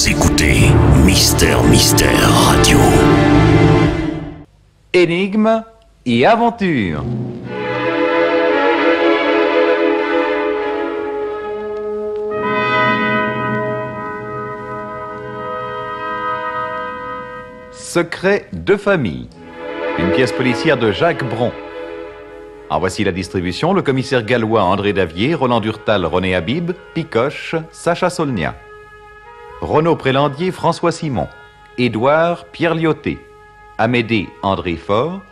Vous écoutez Mister Radio. Énigme et aventure. Secret de famille. Une pièce policière de Jacques Bron. En voici la distribution: le commissaire gallois André Davier, Roland Durtal, René Habib, Picoche, Sacha Saulnias. Renaud Prélandier, François Simon. Édouard, Pierre Lyoté. Amédée, André Faure.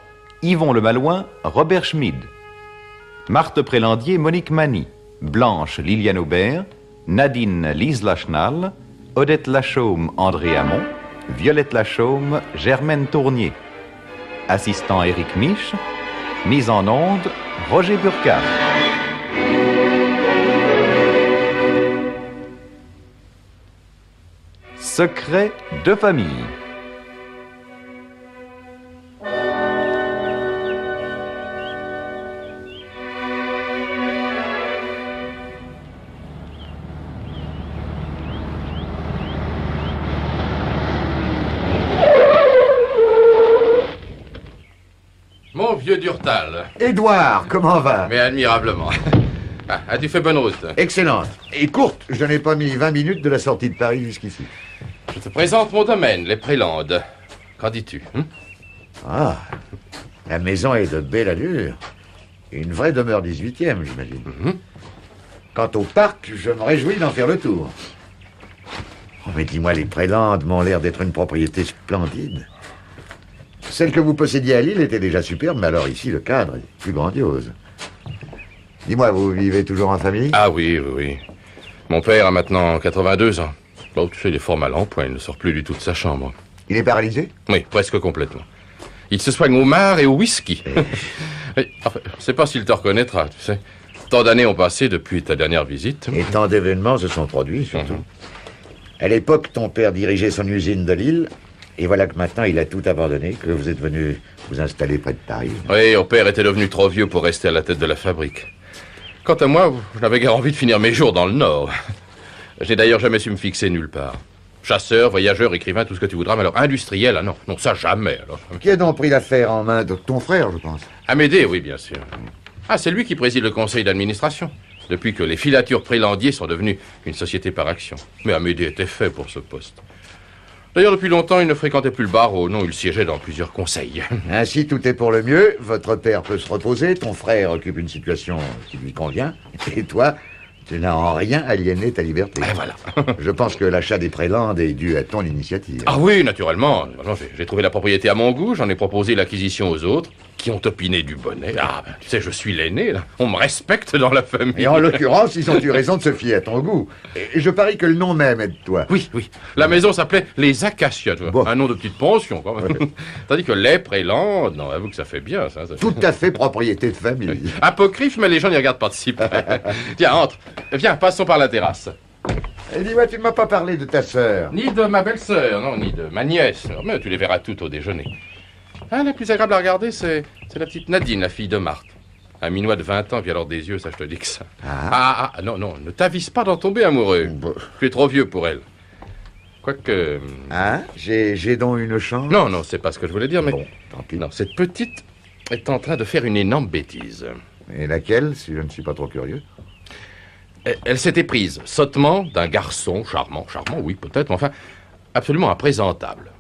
Yvon Le Malouin, Robert Schmid. Marthe Prélandier, Monique Mani. Blanche, Liliane Aubert. Nadine, Lise Lachenal. Odette Lachaume, André Hamon. Violette Lachaume, Germaine Tournier. Assistant Éric Miche. Mise en onde, Roger Burkhardt. Secret de famille. Mon vieux Durtal. Édouard, comment va? Mais admirablement. Ah, as-tu fait bonne route? Excellente. Et courte, je n'ai pas mis 20 minutes de la sortie de Paris jusqu'ici. Je te présente mon domaine, les Prélandes. Qu'en dis-tu? Ah, la maison est de belle allure. Une vraie demeure 18e, j'imagine. Quant au parc, je me réjouis d'en faire le tour. Oh, mais dis-moi, les Prélandes m'ont l'air d'être une propriété splendide. Celle que vous possédiez à Lille était déjà superbe, mais alors ici, le cadre est plus grandiose. Dis-moi, vous vivez toujours en famille? Ah oui, oui, oui. Mon père a maintenant 82 ans. Bon, tu sais, il est fort mal en point, il ne sort plus du tout de sa chambre. Il est paralysé? Oui, presque complètement. Il se soigne au mar et au whisky. Mais, enfin, je ne sais pas s'il te reconnaîtra, tu sais. Tant d'années ont passé depuis ta dernière visite. Et tant d'événements se sont produits, surtout. À l'époque, ton père dirigeait son usine de Lille, et voilà que maintenant il a tout abandonné, que vous êtes venu vous installer près de Paris. Oui, mon père était devenu trop vieux pour rester à la tête de la fabrique. Quant à moi, je n'avais guère envie de finir mes jours dans le Nord. J'ai d'ailleurs jamais su me fixer nulle part. Chasseur, voyageur, écrivain, tout ce que tu voudras, mais alors industriel, ah non, non, ça jamais, alors. Qui a donc pris l'affaire en main? De ton frère, je pense. Amédée, oui, bien sûr. Ah, c'est lui qui préside le conseil d'administration, depuis que les filatures Prélandier sont devenues une société par action. Mais Amédée était fait pour ce poste. D'ailleurs, depuis longtemps, il ne fréquentait plus le barreau. Non, il siégeait dans plusieurs conseils. Ainsi, tout est pour le mieux. Votre père peut se reposer, ton frère occupe une situation qui lui convient, et toi, tu n'as en rien aliéné ta liberté. Et voilà. Je pense que l'achat des Prélandes est dû à ton initiative. Ah oui, naturellement. J'ai trouvé la propriété à mon goût, j'en ai proposé l'acquisition aux autres, qui ont opiné du bonnet. Ah, ben, tu sais, je suis l'aîné, là. On me respecte dans la famille. Et en l'occurrence, ils ont eu raison de se fier à ton goût. Et je parie que le nom même est de toi. Oui, oui. La maison s'appelait Les Acacias, tu vois. Bon. Un nom de petite pension, quand même. Ouais. Tandis que les Prélandes, non, avoue que ça fait bien, ça. Tout à fait propriété de famille. Apocryphe, mais les gens n'y regardent pas de si près. Tiens, entre. Viens, passons par la terrasse. Et dis-moi, tu ne m'as pas parlé de ta sœur. Ni de ma belle-sœur, non, ni de ma nièce. Mais tu les verras toutes au déjeuner. Ah, la plus agréable à regarder, c'est la petite Nadine, la fille de Marthe. Un minois de 20 ans vient alors des yeux, ça je te dis que ça. Ah, non, non, ne t'avise pas d'en tomber amoureux. Bon. Tu es trop vieux pour elle. Quoique... Hein? J'ai donc une chance? Non, non, c'est pas ce que je voulais dire, mais... Bon, tant pis. Non, cette petite est en train de faire une énorme bêtise. Et laquelle, si je ne suis pas trop curieux? Elle s'était prise sottement d'un garçon charmant, oui, peut-être, mais enfin, absolument imprésentable.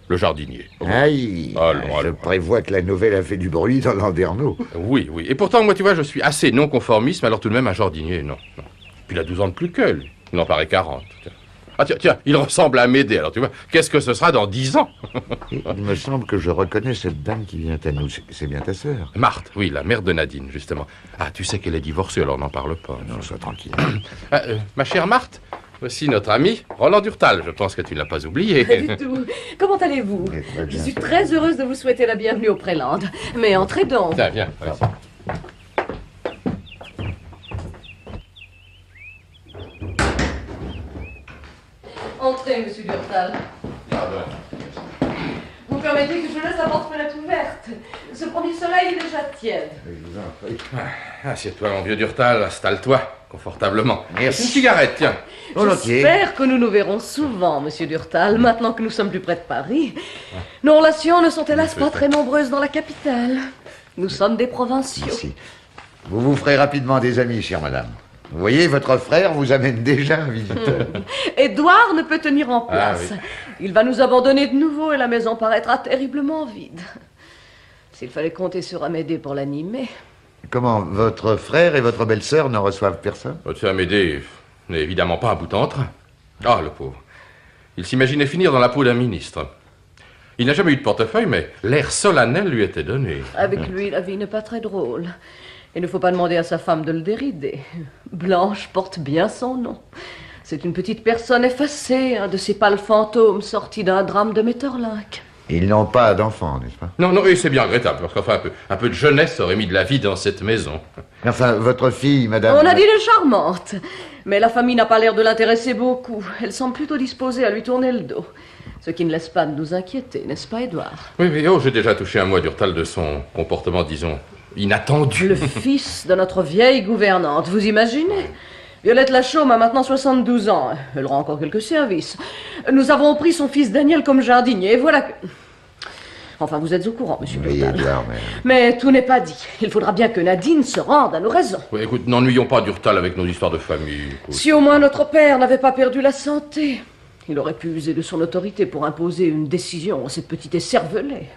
Le jardinier. Aïe! Allons, Je allons. prévois que la nouvelle a fait du bruit dans Landerneau. Oui, oui. Et pourtant, moi, tu vois, je suis assez non-conformiste, mais alors tout de même un jardinier, non. Puis il a 12 ans de plus qu'elle. Il en paraît 40. Ah, tiens, il ressemble à Amédée, alors tu vois. Qu'est-ce que ce sera dans 10 ans? Il me semble que je reconnais cette dame qui vient à nous. C'est bien ta sœur. Marthe, oui, la mère de Nadine, justement. Ah, tu sais qu'elle est divorcée, alors n'en parle pas. Non, sois tranquille. Ma chère Marthe, voici notre ami Roland Durtal. Je pense que tu ne l'as pas oublié. Pas du tout. Comment allez-vous? Très bien. Je suis très heureuse de vous souhaiter la bienvenue aux Prélandes. Mais entrez donc. Tiens, viens. Entrez, monsieur Durtal. Vous permettez que je laisse la porte fenêtre ouverte. Ce premier soleil est déjà tiède. Je vous en prie. Assieds-toi, mon vieux Durtal, installe-toi, confortablement. Merci. Une cigarette, tiens. Volontiers. J'espère que nous nous verrons souvent, monsieur Durtal, maintenant que nous sommes plus près de Paris. Nos relations ne sont hélas pas très nombreuses dans la capitale. Nous sommes des provinciaux. Merci. Vous vous ferez rapidement des amis, chère madame. Vous voyez, votre frère vous amène déjà un visiteur. Édouard ne peut tenir en place. Ah, oui. Il va nous abandonner de nouveau et la maison paraîtra terriblement vide. S'il fallait compter sur Amédée pour l'animer. Comment, votre frère et votre belle-sœur ne reçoivent personne? Votre Amédée n'est évidemment pas un bout en train. Ah, le pauvre. Il s'imaginait finir dans la peau d'un ministre. Il n'a jamais eu de portefeuille, mais l'air solennel lui était donné. Avec lui, la vie n'est pas très drôle. Il ne faut pas demander à sa femme de le dérider. Blanche porte bien son nom. C'est une petite personne effacée, un de ces pâles fantômes sortis d'un drame de Maeterlinck. Ils n'ont pas d'enfants, n'est-ce pas? Non, non, et c'est bien regrettable, parce qu'enfin, un peu de jeunesse aurait mis de la vie dans cette maison. Enfin, votre fille, madame... On a dit elle est charmante, mais la famille n'a pas l'air de l'intéresser beaucoup. Elle semble plutôt disposée à lui tourner le dos. Ce qui ne laisse pas de nous inquiéter, n'est-ce pas, Édouard? Oui, mais j'ai déjà touché un mot à Durtal de son comportement, disons, inattendu. Le fils de notre vieille gouvernante, vous imaginez? Violette Lachaume a maintenant 72 ans. Elle rend encore quelques services. Nous avons pris son fils Daniel comme jardinier, et voilà que... Enfin, vous êtes au courant, monsieur Oui, Durtal. Édouard, Mais tout n'est pas dit. Il faudra bien que Nadine se rende à nos raisons. Oui, écoute, n'ennuyons pas Durtal avec nos histoires de famille. Écoute. Si au moins notre père n'avait pas perdu la santé, il aurait pu user de son autorité pour imposer une décision à cette petite écervelée.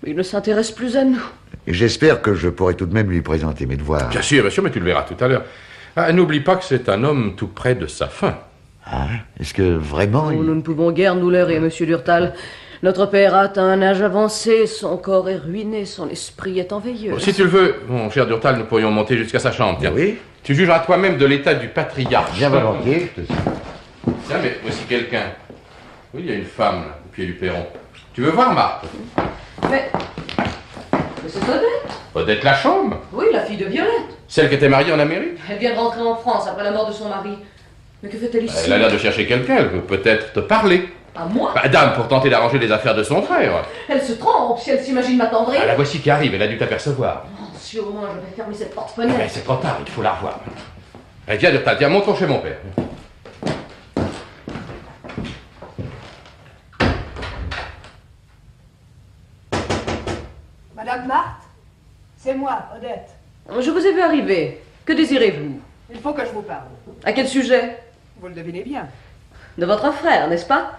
Mais il ne s'intéresse plus à nous. J'espère que je pourrai tout de même lui présenter mes devoirs. Bien sûr, mais tu le verras tout à l'heure. Ah, n'oublie pas que c'est un homme tout près de sa fin. Ah, est-ce que vraiment... Oh, nous ne pouvons guère nous leurrer, monsieur Durtal. Notre père a atteint un âge avancé, son corps est ruiné, son esprit est en veilleuse. Si tu le veux, mon cher Durtal, nous pourrions monter jusqu'à sa chambre. Tiens. Oui. Tu jugeras toi-même de l'état du patriarche. Bien volontiers. Tiens, mais voici quelqu'un. Oui, il y a une femme, là, au pied du perron. Tu veux voir, Marthe? Mais c'est Odette. Odette Lachaume? Oui, la fille de Violette. Celle qui était mariée en Amérique? Elle vient de rentrer en France après la mort de son mari. Mais que fait-elle ici? Elle a l'air de chercher quelqu'un, elle veut peut-être te parler. À moi? Dame, pour tenter d'arranger les affaires de son frère. Elle se trompe si elle s'imagine m'attendrir. Ah, la voici qui arrive, elle a dû t'apercevoir. Oh, si au moins je vais fermer cette Mais porte-fenêtre. c'est trop tard, il faut la revoir. Allez, viens, Durtal, tiens, montrons chez mon père. Madame Marthe, c'est moi, Odette. Je vous ai vu arriver. Que désirez-vous? Il faut que je vous parle. À quel sujet? Vous le devinez bien. De votre frère, n'est-ce pas?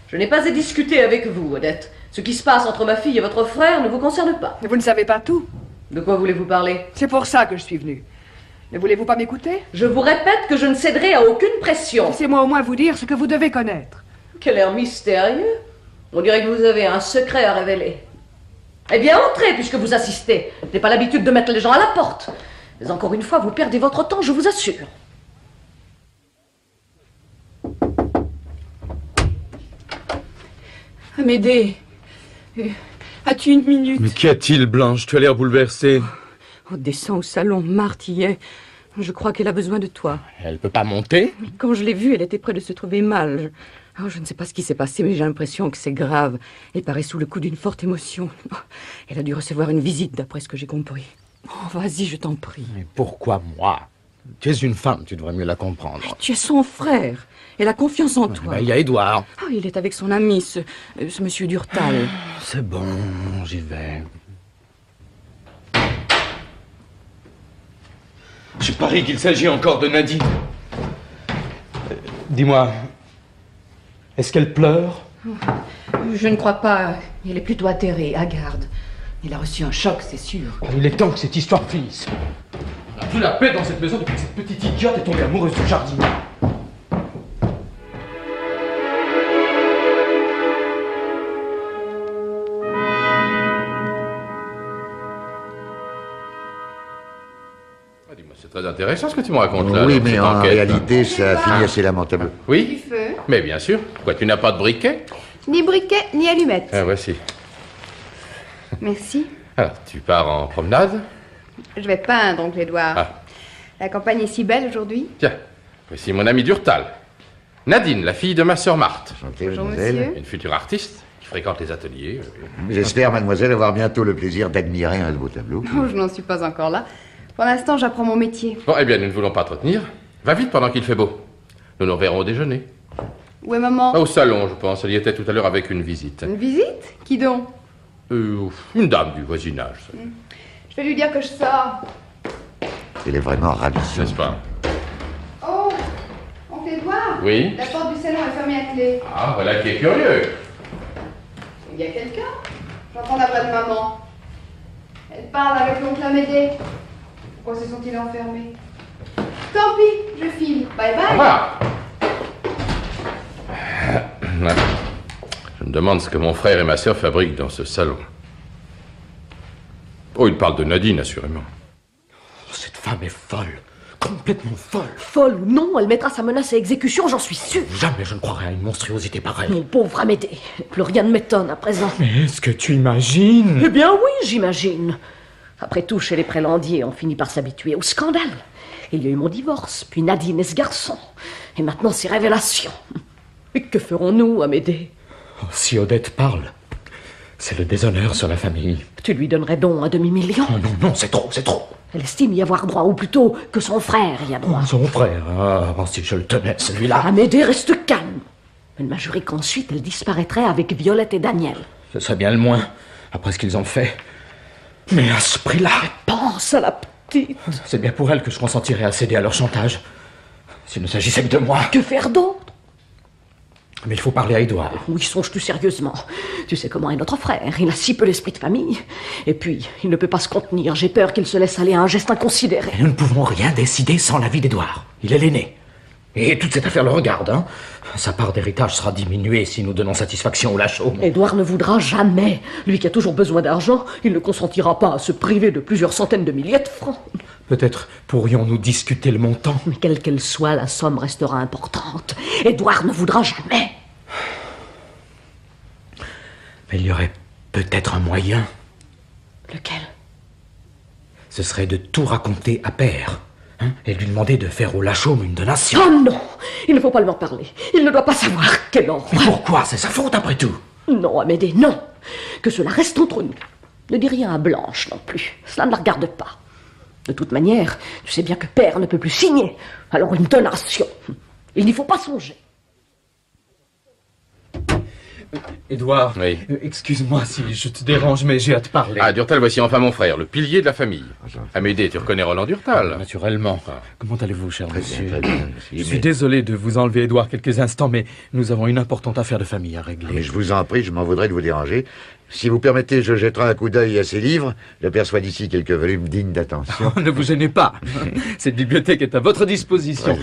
Je n'ai pas à discuter avec vous, Odette. Ce qui se passe entre ma fille et votre frère ne vous concerne pas. Mais vous ne savez pas tout. De quoi voulez-vous parler? C'est pour ça que je suis venue. Ne voulez-vous pas m'écouter? Je vous répète que je ne céderai à aucune pression. Laissez-moi au moins vous dire ce que vous devez connaître. Quel air mystérieux. On dirait que vous avez un secret à révéler. Eh bien, entrez, puisque vous assistez. Je n'ai pas l'habitude de mettre les gens à la porte. Mais encore une fois, vous perdez votre temps, je vous assure. Amédée, as-tu une minute? Mais qu'y a-t-il, Blanche? Tu as l'air bouleversée. Oh, descends au salon, Marthe y est. Je crois qu'elle a besoin de toi. Elle peut pas monter? Quand je l'ai vue, elle était près de se trouver mal. Je ne sais pas ce qui s'est passé, mais j'ai l'impression que c'est grave. Elle paraît sous le coup d'une forte émotion. Elle a dû recevoir une visite, d'après ce que j'ai compris. Oh, vas-y, je t'en prie. Mais pourquoi moi? Tu es une femme, tu devrais mieux la comprendre. Tu es son frère. Elle a confiance en toi. Il y a Édouard. Il est avec son ami, ce monsieur Durtal. C'est bon, j'y vais. Je parie qu'il s'agit encore de Nadine. Dis-moi, est-ce qu'elle pleure? Je ne crois pas. Elle est plutôt atterrée, hagarde. Il a reçu un choc, c'est sûr. Il est temps que cette histoire finisse. On a plus la paix dans cette maison depuis que cette petite idiote est tombée amoureuse du jardinier. Dis-moi, c'est très intéressant ce que tu me racontes là. Oui, donc, mais cette en enquête. réalité, ça a fini assez lamentablement. Oui, feu. mais bien sûr. Quoi, tu n'as pas de briquet? Ni briquet, ni allumette. Ah, voici. Merci. Alors, tu pars en promenade? Je vais peindre, oncle Édouard. Ah. La campagne est si belle aujourd'hui. Tiens, voici mon ami Durtal. Nadine, la fille de ma sœur Marthe. Santé, Bonjour, mademoiselle. monsieur. Une future artiste qui fréquente les ateliers. J'espère, mademoiselle, avoir bientôt le plaisir d'admirer un de vos tableaux. Oh, je n'en suis pas encore là. Pour l'instant, j'apprends mon métier. Bon, eh bien, nous ne voulons pas te retenir. Va vite pendant qu'il fait beau. Nous nous reverrons au déjeuner. Où est maman? Au salon, je pense. Elle y était tout à l'heure avec une visite. Une visite? Qui donc? Une dame du voisinage. Je vais lui dire que je sors. Il est vraiment ravissant. N'est-ce pas? Oh, oncle Édouard? Oui? La porte du salon est fermée à clé. Ah, voilà qui est curieux. Il y a quelqu'un? J'entends la voix de maman. Elle parle avec l'oncle Amédée. Pourquoi se sont-ils enfermés? Tant pis, je file. Bye bye. Au revoir. Je me demande ce que mon frère et ma sœur fabriquent dans ce salon. Oh, il parle de Nadine, assurément. Cette femme est folle. Complètement folle. Folle ou non, elle mettra sa menace à exécution, j'en suis sûre. Jamais je ne croirais à une monstruosité pareille. Mon pauvre Amédée, plus rien ne m'étonne à présent. Mais est-ce que tu imagines? Eh bien oui, j'imagine. Après tout, chez les Prélandiers, on finit par s'habituer au scandale. Il y a eu mon divorce, puis Nadine et ce garçon. Et maintenant, ces révélations. Et que ferons-nous, Amédée? Oh, si Odette parle, c'est le déshonneur sur la famille. Tu lui donnerais donc un demi-million? Oh non, non, c'est trop, c'est trop. Elle estime y avoir droit, ou plutôt que son frère y a droit. Son frère, si je le tenais, celui-là. Amédée, reste calme. Elle m'a juré qu'ensuite, elle disparaîtrait avec Violette et Daniel. Ce serait bien le moins, après ce qu'ils ont fait. Mais à ce prix-là... Pense à la petite. C'est bien pour elle que je consentirais à céder à leur chantage. S'il ne s'agissait que de moi. Que faire d'autre? Mais il faut parler à Édouard. Oui, songes-tu sérieusement? Tu sais comment est notre frère. Il a si peu l'esprit de famille. Et puis, il ne peut pas se contenir. J'ai peur qu'il se laisse aller à un geste inconsidéré. Et nous ne pouvons rien décider sans l'avis d'Édouard. Il est l'aîné. Et toute cette affaire le regarde, hein. Sa part d'héritage sera diminuée si nous donnons satisfaction au Lachaud. Édouard ne voudra jamais. Lui qui a toujours besoin d'argent, il ne consentira pas à se priver de plusieurs centaines de milliers de francs. Peut-être pourrions-nous discuter le montant. Mais quelle qu'elle soit, la somme restera importante. Édouard ne voudra jamais. Mais il y aurait peut-être un moyen. Lequel? Ce serait de tout raconter à Père. Et lui demander de faire au Lachaume une donation. Oh non! Il ne faut pas lui en parler. Il ne doit pas savoir. Quelle horreur! Mais pourquoi? C'est sa faute après tout. Non, Amédée, non. Que cela reste entre nous. Ne dis rien à Blanche non plus. Cela ne la regarde pas. De toute manière, tu sais bien que Père ne peut plus signer. Alors une donation. Il n'y faut pas songer. Édouard, oui. Excuse-moi si je te dérange, mais j'ai à te parler. Ah, Durtal, voici enfin mon frère, le pilier de la famille. Amédée, tu reconnais Roland Durtal? Naturellement. Comment allez-vous, cher monsieur? Très bien. Je suis désolé de vous enlever Édouard quelques instants, mais nous avons une importante affaire de famille à régler. Mais je vous en prie, je m'en voudrais de vous déranger. Si vous permettez, je jetterai un coup d'œil à ces livres. J'aperçois d'ici quelques volumes dignes d'attention. Ne vous gênez pas. Cette bibliothèque est à votre disposition.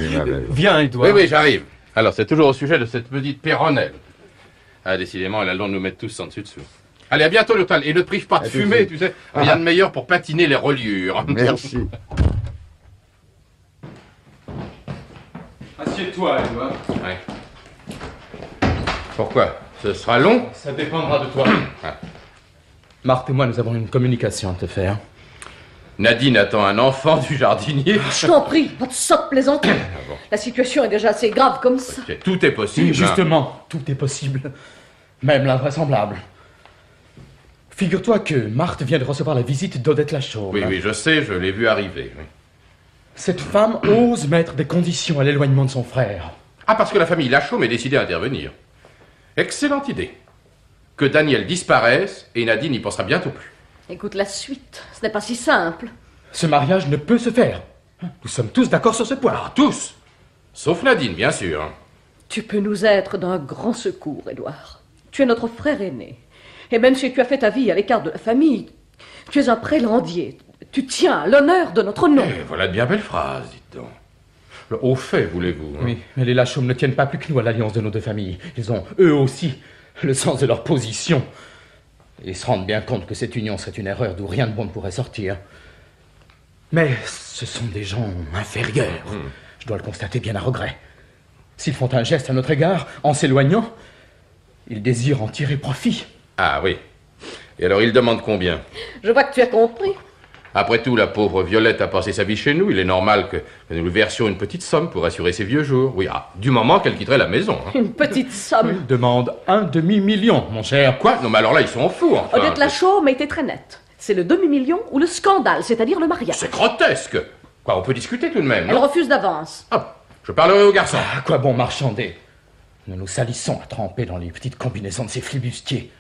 Viens, Édouard. Oui, j'arrive. Alors, c'est toujours au sujet de cette petite péronnelle. Ah, décidément, elle a le don de nous mettre tous en dessus-dessous. Allez, à bientôt, Durtal. Et ne te prive pas de fumer, tu sais. Rien de meilleur pour patiner les reliures. Merci. Assieds-toi, Édouard. Ouais. Pourquoi? Ce sera long? Ça dépendra de toi. Ah. Marthe et moi, nous avons une communication à te faire. Nadine attend un enfant du jardinier. Je t'en prie, pas de sotte plaisanterie. bon. La situation est déjà assez grave comme ça. Tout est possible. Oui, justement, tout est possible. Même l'invraisemblable. Figure-toi que Marthe vient de recevoir la visite d'Odette Lachaume. Oui, je sais, je l'ai vu arriver. Oui. Cette femme ose mettre des conditions à l'éloignement de son frère. Ah, parce que la famille Lachaume est décidée à intervenir. Excellente idée. Que Daniel disparaisse et Nadine n'y pensera bientôt plus. Écoute la suite, ce n'est pas si simple. Ce mariage ne peut se faire. Nous sommes tous d'accord sur ce point. Ah, tous. Sauf Nadine, bien sûr. Tu peux nous être d'un grand secours, Édouard. Tu es notre frère aîné. Et même si tu as fait ta vie à l'écart de la famille, tu es un prélandier. Tu tiens à l'honneur de notre nom. Eh, voilà de bien belles phrases, dites donc. Le haut fait, voulez-vous? Oui, mais les Lachaume ne tiennent pas plus que nous à l'alliance de nos deux familles. Ils ont, eux aussi, le sens de leur position. Ils se rendent bien compte que cette union serait une erreur d'où rien de bon ne pourrait sortir. Mais ce sont des gens inférieurs. Je dois le constater bien à regret. S'ils font un geste à notre égard, en s'éloignant, ils désirent en tirer profit. Ah oui. Et alors, ils demandent combien? Je vois que tu as compris. Après tout, la pauvre Violette a passé sa vie chez nous. Il est normal que nous lui versions une petite somme pour assurer ses vieux jours. Oui, du moment qu'elle quitterait la maison. Hein. Une petite somme. Ils demandent un demi-million, mon cher. Quoi? Non, mais alors là, ils sont fous, enfin. Odette Lachaume a été très nette. C'est le demi-million ou le scandale, c'est-à-dire le mariage. C'est grotesque. Quoi, on peut discuter tout de même, Elle non? refuse d'avance. Ah, je parlerai au garçon. À quoi bon marchander? Nous nous salissons à tremper dans les petites combinaisons de ces flibustiers.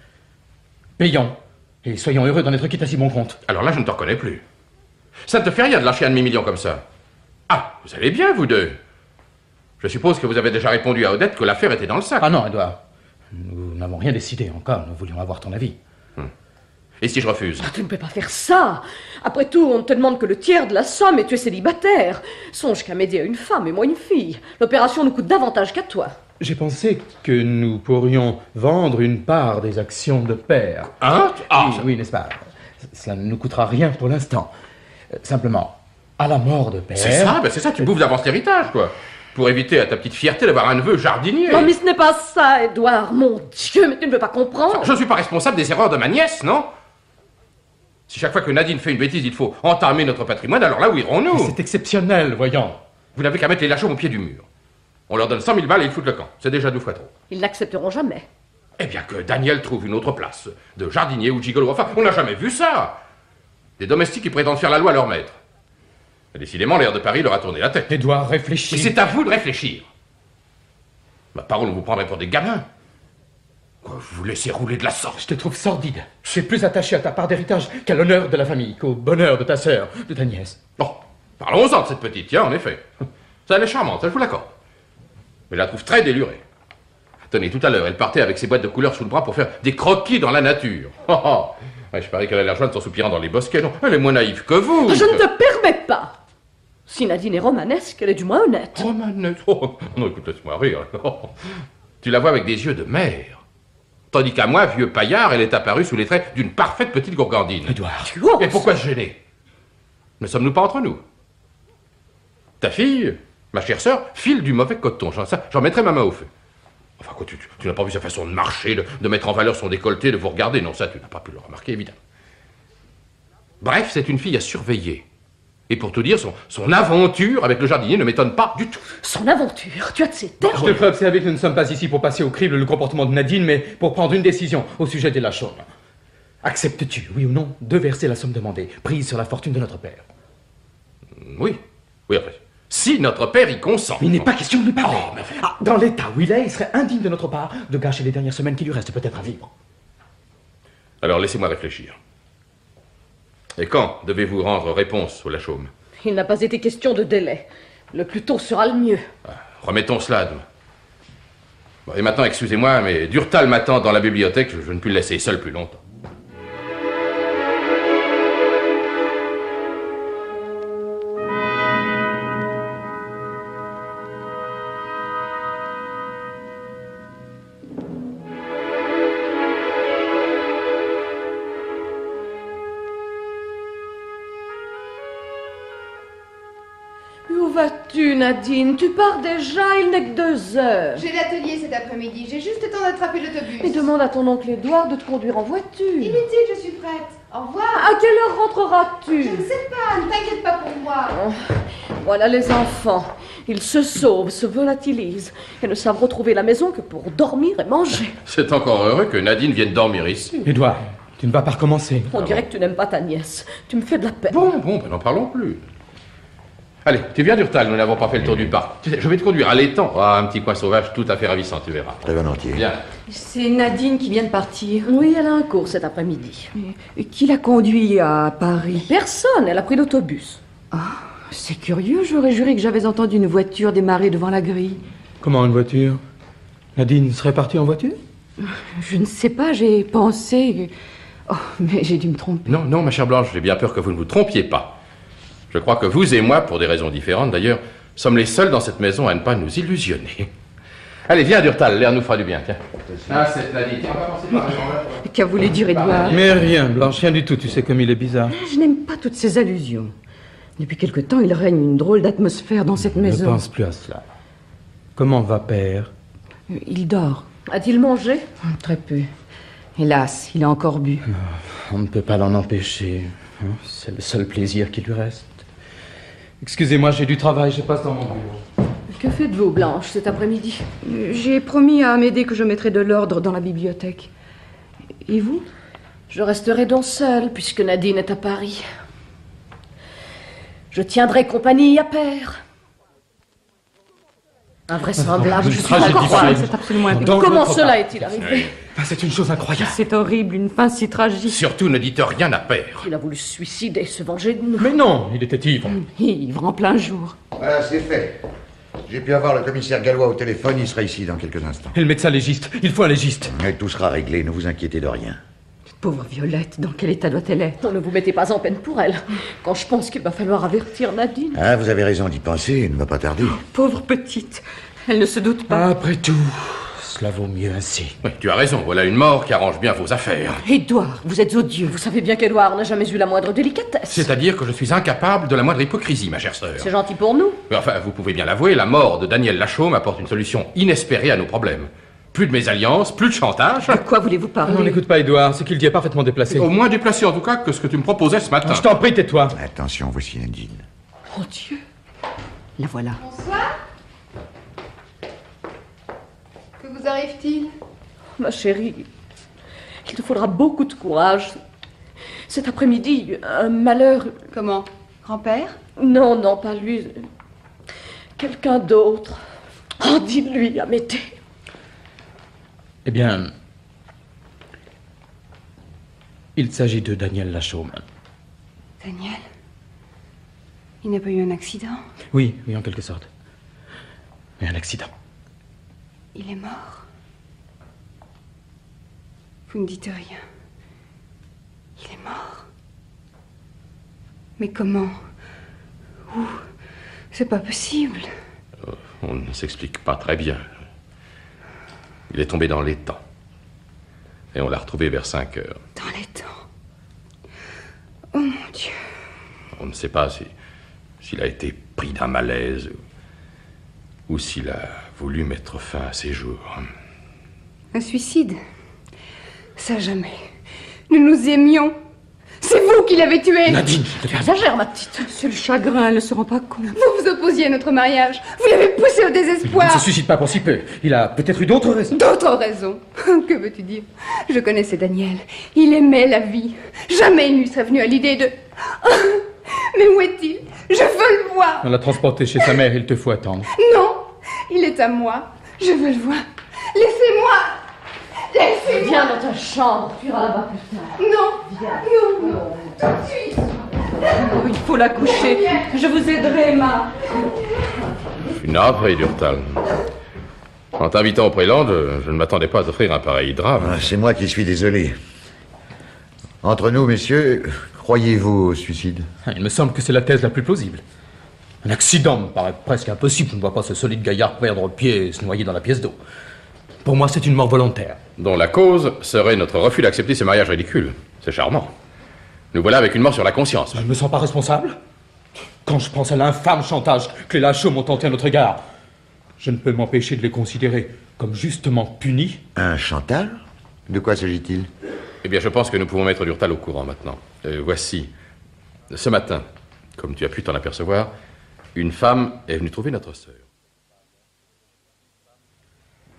Payons, et soyons heureux d'en être quitte à si bon compte. Alors là, je ne te reconnais plus. Ça ne te fait rien de lâcher un demi-million comme ça. Ah, vous allez bien, vous deux. Je suppose que vous avez déjà répondu à Odette que l'affaire était dans le sac. Ah non, Edouard. Nous n'avons rien décidé encore. Nous voulions avoir ton avis. Et si je refuse? Ah, tu ne peux pas faire ça. Après tout, on ne te demande que le tiers de la somme et tu es célibataire. Songe qu'à m'aider à une femme et moi une fille. L'opération nous coûte davantage qu'à toi. J'ai pensé que nous pourrions vendre une part des actions de père. Hein? Ah, oui, n'est-ce pas? Cela ne nous coûtera rien pour l'instant. Simplement, à la mort de père... c'est ça, tu bouffes d'avance l'héritage, quoi. Pour éviter à ta petite fierté d'avoir un neveu jardinier. Non, mais ce n'est pas ça, Édouard. Mon Dieu, mais tu ne veux pas comprendre. Je ne suis pas responsable des erreurs de ma nièce, non? Si chaque fois que Nadine fait une bêtise, il faut entamer notre patrimoine, alors là, où irons-nous? C'est exceptionnel, voyons. Vous n'avez qu'à mettre les Lachaume au pied du mur. On leur donne 100 000 balles et ils foutent le camp. C'est déjà 2 fois trop. Ils n'accepteront jamais. Eh bien que Daniel trouve une autre place, de jardinier ou de gigolo. Enfin, on n'a jamais vu ça. Des domestiques qui prétendent faire la loi à leur maître. Et décidément, l'air de Paris leur a tourné la tête. Édouard, réfléchis. Et c'est à vous de réfléchir. Ma parole, on vous prendrait pour des gamins. Quoi, vous laissez rouler de la sorte? Je te trouve sordide. Je suis plus attaché à ta part d'héritage qu'à l'honneur de la famille, qu'au bonheur de ta sœur, de ta nièce. Bon, parlons-en de cette petite, tiens, en effet. Ça, elle est charmante, ça, je vous l'accorde. Mais je la trouve très délurée. Tenez, tout à l'heure, elle partait avec ses boîtes de couleurs sous le bras pour faire des croquis dans la nature. Oh, oh. Ouais, je parie qu'elle a l'air jointe en soupirant dans les bosquets. Non, elle est moins naïve que vous. Je ne te permets pas. Si Nadine est romanesque, elle est du moins honnête. Romanesque? Oh, non, écoute, laisse-moi rire. Oh. Tu la vois avec des yeux de mère. Tandis qu'à moi, vieux paillard, elle est apparue sous les traits d'une parfaite petite gourgandine. Édouard. Tu oses. Et pourquoi se gêner? Ne sommes-nous pas entre nous? Ta fille, ma chère sœur, file du mauvais coton. J'en mettrai ma main au feu. Enfin, quoi, tu n'as pas vu sa façon de marcher, de mettre en valeur son décolleté, de vous regarder. Non, ça, tu n'as pas pu le remarquer, évidemment. Bref, c'est une fille à surveiller. Et pour tout dire, son aventure avec le jardinier ne m'étonne pas du tout. Son aventure, tu as de ces termes. Je te ferai observer que nous ne sommes pas ici pour passer au crible le comportement de Nadine, mais pour prendre une décision au sujet des Lachaume. Acceptes-tu, oui ou non, de verser la somme demandée, prise sur la fortune de notre père? Oui, après. Si notre père y consent. Mais il n'est pas question de lui parler. Dans l'état où il est, il serait indigne de notre part de gâcher les dernières semaines qui lui restent peut-être à vivre. Alors laissez-moi réfléchir. Et quand devez-vous rendre réponse au Lachaume? Il n'a pas été question de délai. Le plus tôt sera le mieux. Remettons cela à demain. Bon, et maintenant, excusez-moi, mais Durtal m'attend dans la bibliothèque. Je ne puis le laisser seul plus longtemps. Où vas-tu, Nadine? Tu pars déjà, il n'est que 2 heures. J'ai l'atelier cet après-midi, j'ai juste le temps d'attraper l'autobus. Et demande à ton oncle Édouard de te conduire en voiture. Inutile, je suis prête. Au revoir. À quelle heure rentreras-tu? Je ne sais pas, ne t'inquiète pas pour moi. Oh, voilà les enfants. Ils se sauvent, se volatilisent et ne savent retrouver la maison que pour dormir et manger. C'est encore heureux que Nadine vienne dormir ici. Édouard, tu ne vas pas recommencer. On dirait que tu n'aimes pas ta nièce. Tu me fais de la peine. Bon, ben n'en parlons plus. Allez, tu viens d'Urtal, nous n'avons pas fait le tour du parc. Tu sais, je vais te conduire à l'étang. Ah, un petit coin sauvage tout à fait ravissant, tu verras. Très volontiers. Bien. C'est Nadine qui vient de partir. Oui, elle a un cours cet après-midi. Et qui l'a conduit à Paris? Personne, elle a pris l'autobus. Ah, c'est curieux, j'aurais juré que j'avais entendu une voiture démarrer devant la grille. Comment une voiture? Nadine serait partie en voiture? Je ne sais pas, j'ai pensé... Oh, mais j'ai dû me tromper. Non, non, ma chère Blanche, j'ai bien peur que vous ne vous trompiez pas. Je crois que vous et moi, pour des raisons différentes d'ailleurs, sommes les seuls dans cette maison à ne pas nous illusionner. Allez, viens Durtal, l'air nous fera du bien, tiens. Ah, c'est Nadine. On va commencer par la Qu'a voulu dire Édouard? Mais rien, Blanche, rien du tout, tu sais comme il est bizarre. Je n'aime pas toutes ces allusions. Depuis quelque temps, il règne une drôle d'atmosphère dans cette maison. Ne pense plus à cela. Comment va père? Il dort. A-t-il mangé? Très peu. Hélas, il a encore bu. On ne peut pas l'en empêcher. C'est le seul plaisir qui lui reste. Excusez-moi, j'ai du travail, je passe dans mon bureau. Que faites-vous, Blanche, cet après-midi? J'ai promis à Amédée que je mettrais de l'ordre dans la bibliothèque. Et vous? Je resterai donc seule, puisque Nadine est à Paris. Je tiendrai compagnie à Père. Invraisemblable, je suis incroyable. C'est absolument impossible. Comment cela est-il arrivé? C'est une chose incroyable. C'est horrible, une fin si tragique. Surtout, ne dites rien à Père. Il a voulu se suicider, se venger de nous. Mais non, il était ivre. Ivre en plein jour. Voilà, c'est fait. J'ai pu avoir le commissaire Gallois au téléphone, il sera ici dans quelques instants. Et le médecin légiste, il faut un légiste. Mais tout sera réglé, ne vous inquiétez de rien. Pauvre Violette, dans quel état doit-elle être? Ne vous mettez pas en peine pour elle, quand je pense qu'il va falloir avertir Nadine. Ah, vous avez raison d'y penser, il ne va pas tarder. Pauvre petite, elle ne se doute pas. Après tout, cela vaut mieux ainsi. Oui, tu as raison, voilà une mort qui arrange bien vos affaires. Édouard, vous êtes odieux. Vous savez bien qu'Édouard n'a jamais eu la moindre délicatesse. C'est-à-dire que je suis incapable de la moindre hypocrisie, ma chère sœur. C'est gentil pour nous. Mais enfin, vous pouvez bien l'avouer, la mort de Daniel Lachaume apporte une solution inespérée à nos problèmes. Plus de mésalliances, plus de chantage. De quoi voulez-vous parler? Non, n'écoute pas Édouard, ce qu'il dit est parfaitement déplacé. Au moins déplacé en tout cas que ce que tu me proposais ce matin. Je t'en prie, tais-toi. Attention, voici Nadine. Oh Dieu. La voilà. Bonsoir. Que vous arrive-t-il? Ma chérie, il te faudra beaucoup de courage. Cet après-midi, un malheur... Comment? Grand-père? Non, non, pas lui. Quelqu'un d'autre. Oh, dis-lui, Amédée. Eh bien, il s'agit de Daniel Lachaume. Daniel? Il n'a pas eu un accident? Oui, en quelque sorte. Mais un accident. Il est mort? Vous ne dites rien. Il est mort? Mais comment? Où? C'est pas possible. On ne s'explique pas très bien. Il est tombé dans l'étang. Et on l'a retrouvé vers 5 heures. Dans l'étang? Oh mon Dieu. On ne sait pas s'il a été pris d'un malaise ou s'il a voulu mettre fin à ses jours. Un suicide? Ça jamais. Nous nous aimions. C'est vous qui l'avez tué. Nadine, Tu exagères, ma petite. C'est le chagrin, elle ne se rend pas compte. Vous vous opposiez à notre mariage. Vous l'avez poussé au il désespoir. ne se suicide pas pour si peu. Il a peut-être eu d'autres raisons. D'autres raisons. Que veux-tu dire? Je connaissais Daniel. Il aimait la vie. Jamais il ne lui serait venu à l'idée de... Mais où est-il? Je veux le voir. On l'a transporté chez sa mère, il te faut attendre. Non, il est à moi. Je veux le voir. Laissez-moi. Laissez-moi. Viens dans ta chambre, tu iras là-bas plus tard. Non. Viens. Non, non. Tout de suite. Oh, il faut la coucher. Je vous aiderai, Emma. Je suis navré, Durtal. En t'invitant au préland, je ne m'attendais pas à t'offrir un pareil drame. Ah, c'est moi qui suis désolé. Entre nous, messieurs, croyez-vous au suicide? Il me semble que c'est la thèse la plus plausible. Un accident me paraît presque impossible. Je ne vois pas ce solide gaillard perdre pied et se noyer dans la pièce d'eau. Pour moi, c'est une mort volontaire. Dont la cause serait notre refus d'accepter ce mariage ridicule. C'est charmant. Nous voilà avec une mort sur la conscience. Je ne me sens pas responsable. Quand je pense à l'infâme chantage que les Lachaume ont tenté à notre égard, je ne peux m'empêcher de les considérer comme justement punis. Un chantage? De quoi s'agit-il? Eh bien, je pense que nous pouvons mettre Durtal au courant maintenant. Voici. Ce matin, comme tu as pu t'en apercevoir, une femme est venue trouver notre sœur.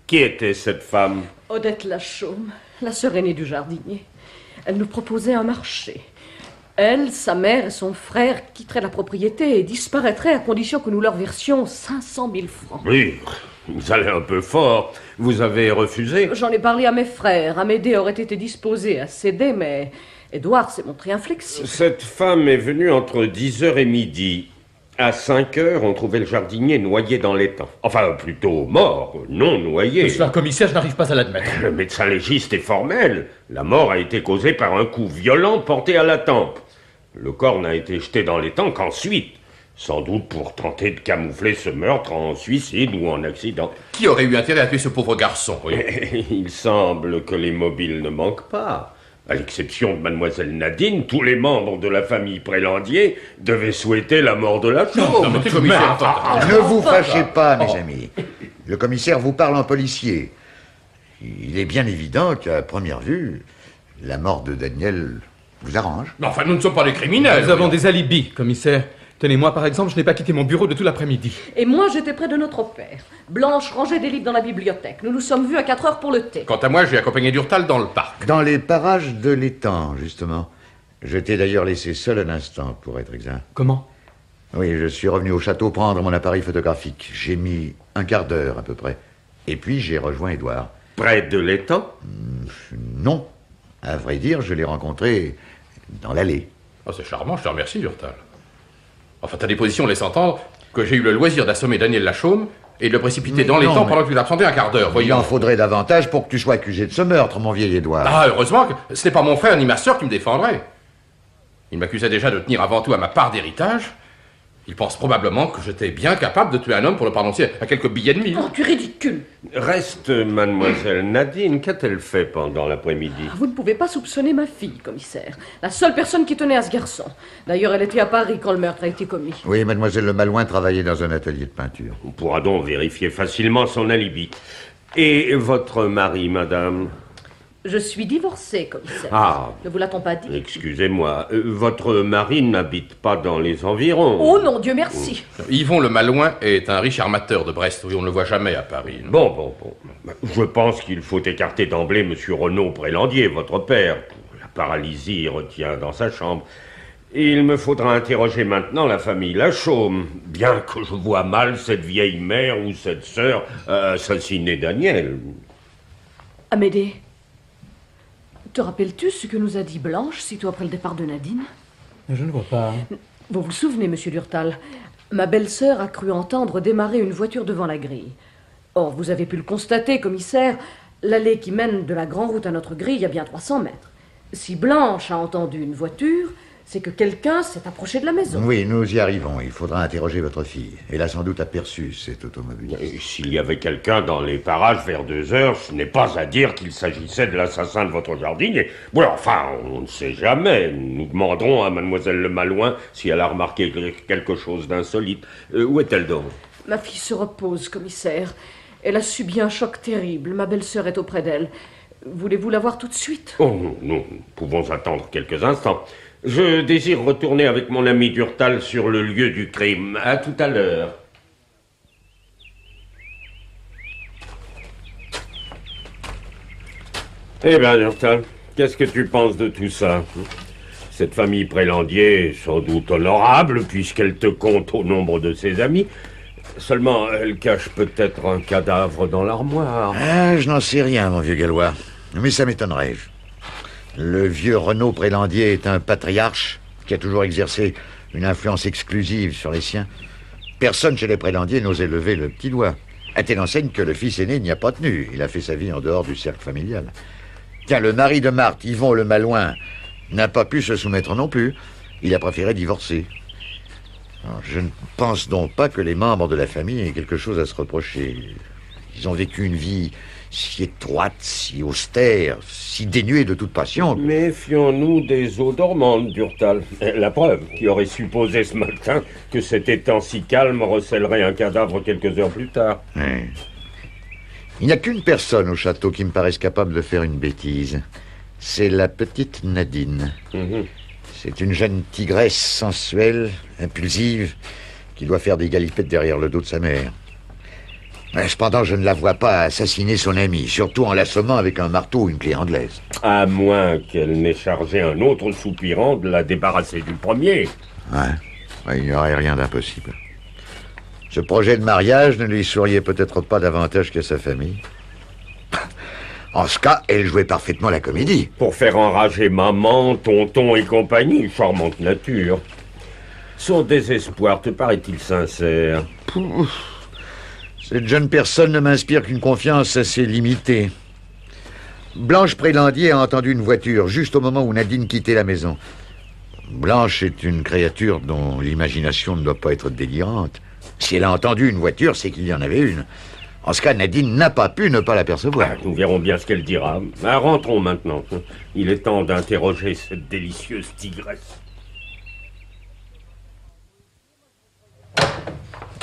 Qui était cette femme? Odette Lachaume, la sœur aînée du jardinier. Elle nous proposait un marché. Elle, sa mère et son frère quitteraient la propriété et disparaîtraient à condition que nous leur versions 500 000 francs. Oui, vous allez un peu fort. Vous avez refusé? J'en ai parlé à mes frères. Amédée aurait été disposé à céder, mais Édouard s'est montré inflexible. Cette femme est venue entre 10h et midi. À 5h, on trouvait le jardinier noyé dans l'étang. Enfin, plutôt mort, non noyé. Monsieur le commissaire, je n'arrive pas à l'admettre. Le médecin légiste est formel. La mort a été causée par un coup violent porté à la tempe. Le corps n'a été jeté dans l'étang qu'ensuite. Sans doute pour tenter de camoufler ce meurtre en suicide ou en accident. Qui aurait eu intérêt à tuer ce pauvre garçon, oui? Il semble que les mobiles ne manquent pas. À l'exception de mademoiselle Nadine, tous les membres de la famille Prélandier devaient souhaiter la mort de la Non, mais commissaire, Ne vous fâchez pas, mes amis. Le commissaire vous parle en policier. Il est bien évident qu'à première vue, la mort de Daniel vous arrange. Non, enfin, nous ne sommes pas des criminels. Nous avons des alibis, commissaire. Tenez, moi par exemple, je n'ai pas quitté mon bureau de tout l'après-midi. Et moi, j'étais près de notre père. Blanche rangeait des livres dans la bibliothèque. Nous nous sommes vus à 4 heures pour le thé. Quant à moi, j'ai accompagné Durtal dans le parc. Dans les parages de l'étang, justement. Je t'ai d'ailleurs laissé seul un instant, pour être exact. Comment? Oui, je suis revenu au château prendre mon appareil photographique. J'ai mis un quart d'heure à peu près. Et puis j'ai rejoint Édouard. Près de l'étang? Non. À vrai dire, je l'ai rencontré dans l'allée. Oh, c'est charmant, je te remercie, Durtal. Enfin, ta déposition laisse entendre que j'ai eu le loisir d'assommer Daniel Lachaume et de le précipiter dans l'étang pendant que tu l'absentais un quart d'heure. Il en faudrait davantage pour que tu sois accusé de ce meurtre, mon vieil Édouard. Ah, heureusement que ce n'est pas mon frère ni ma sœur qui me défendraient. Il m'accusait déjà de tenir avant tout à ma part d'héritage. Il pense probablement que j'étais bien capable de tuer un homme pour le prononcer à quelques billets de 1000. Oh, tu es ridicule. Reste mademoiselle Nadine. Qu'a-t-elle fait pendant l'après-midi? Vous ne pouvez pas soupçonner ma fille, commissaire. La seule personne qui tenait à ce garçon. D'ailleurs, elle était à Paris quand le meurtre a été commis. Oui, mademoiselle Le Malouin travaillait dans un atelier de peinture. On pourra donc vérifier facilement son alibi. Et votre mari, madame? Je suis divorcée, commissaire. Ah. Ne vous l'a-t-on pas dit? Excusez-moi, votre mari n'habite pas dans les environs? Oh non, Dieu merci. Yvon Le Malouin est un riche armateur de Brest. Oui, on ne le voit jamais à Paris. Bon. Je pense qu'il faut écarter d'emblée M. Renaud Prélandier, votre père. La paralysie retient dans sa chambre. Il me faudra interroger maintenant la famille Lachaume, bien que je vois mal cette vieille mère ou cette sœur assassiner Daniel. Amédée, te rappelles-tu ce que nous a dit Blanche sitôt après le départ de Nadine? Je ne vois pas. Vous vous souvenez, monsieur Durtal, ma belle-sœur a cru entendre démarrer une voiture devant la grille. Or, vous avez pu le constater, commissaire, l'allée qui mène de la grande route à notre grille a bien 300 mètres. Si Blanche a entendu une voiture, c'est que quelqu'un s'est approché de la maison. Oui, nous y arrivons. Il faudra interroger votre fille. Elle a sans doute aperçu cet automobile. S'il y avait quelqu'un dans les parages vers 2 heures, ce n'est pas à dire qu'il s'agissait de l'assassin de votre jardinier. Bon, enfin, on ne sait jamais. Nous demanderons à mademoiselle Le Malouin si elle a remarqué quelque chose d'insolite. Où est-elle donc? Ma fille se repose, commissaire. Elle a subi un choc terrible. Ma belle-sœur est auprès d'elle. Voulez-vous la voir tout de suite? Oh, nous pouvons attendre quelques instants. Je désire retourner avec mon ami Durtal sur le lieu du crime. À tout à l'heure. Eh bien, Durtal, qu'est-ce que tu penses de tout ça? Cette famille Prélandier est sans doute honorable, puisqu'elle te compte au nombre de ses amis. Seulement, elle cache peut-être un cadavre dans l'armoire. Ah, je n'en sais rien, mon vieux Gallois. Mais ça m'étonnerait. Le vieux Renaud Prélandier est un patriarche qui a toujours exercé une influence exclusive sur les siens. Personne chez les Prélandier n'osait lever le petit doigt. À telle enseigne que le fils aîné n'y a pas tenu. Il a fait sa vie en dehors du cercle familial. Tiens, le mari de Marthe, Yvon Le Malouin, n'a pas pu se soumettre non plus. Il a préféré divorcer. Alors, je ne pense donc pas que les membres de la famille aient quelque chose à se reprocher. Ils ont vécu une vie si étroite, si austère, si dénuée de toute passion. Méfions-nous des eaux dormantes, Durtal. La preuve qui aurait supposé ce matin que cet étang si calme recèlerait un cadavre quelques heures plus tard. Oui. Il n'y a qu'une personne au château qui me paraisse capable de faire une bêtise. C'est la petite Nadine. C'est une jeune tigresse sensuelle, impulsive, qui doit faire des galipettes derrière le dos de sa mère. Mais cependant, je ne la vois pas assassiner son ami, surtout en l'assommant avec un marteau ou une clé anglaise. À moins qu'elle n'ait chargé un autre soupirant de la débarrasser du premier. Ouais, il n'y aurait rien d'impossible. Ce projet de mariage ne lui souriait peut-être pas davantage qu'à sa famille. En ce cas, elle jouait parfaitement la comédie. Pour faire enrager maman, tonton et compagnie, charmante nature. Son désespoir te paraît-il sincère? Cette jeune personne ne m'inspire qu'une confiance assez limitée. Blanche Prélandier a entendu une voiture juste au moment où Nadine quittait la maison. Blanche est une créature dont l'imagination ne doit pas être délirante. Si elle a entendu une voiture, c'est qu'il y en avait une. En ce cas, Nadine n'a pas pu ne pas l'apercevoir. Nous verrons bien ce qu'elle dira. Rentrons maintenant. Il est temps d'interroger cette délicieuse tigresse.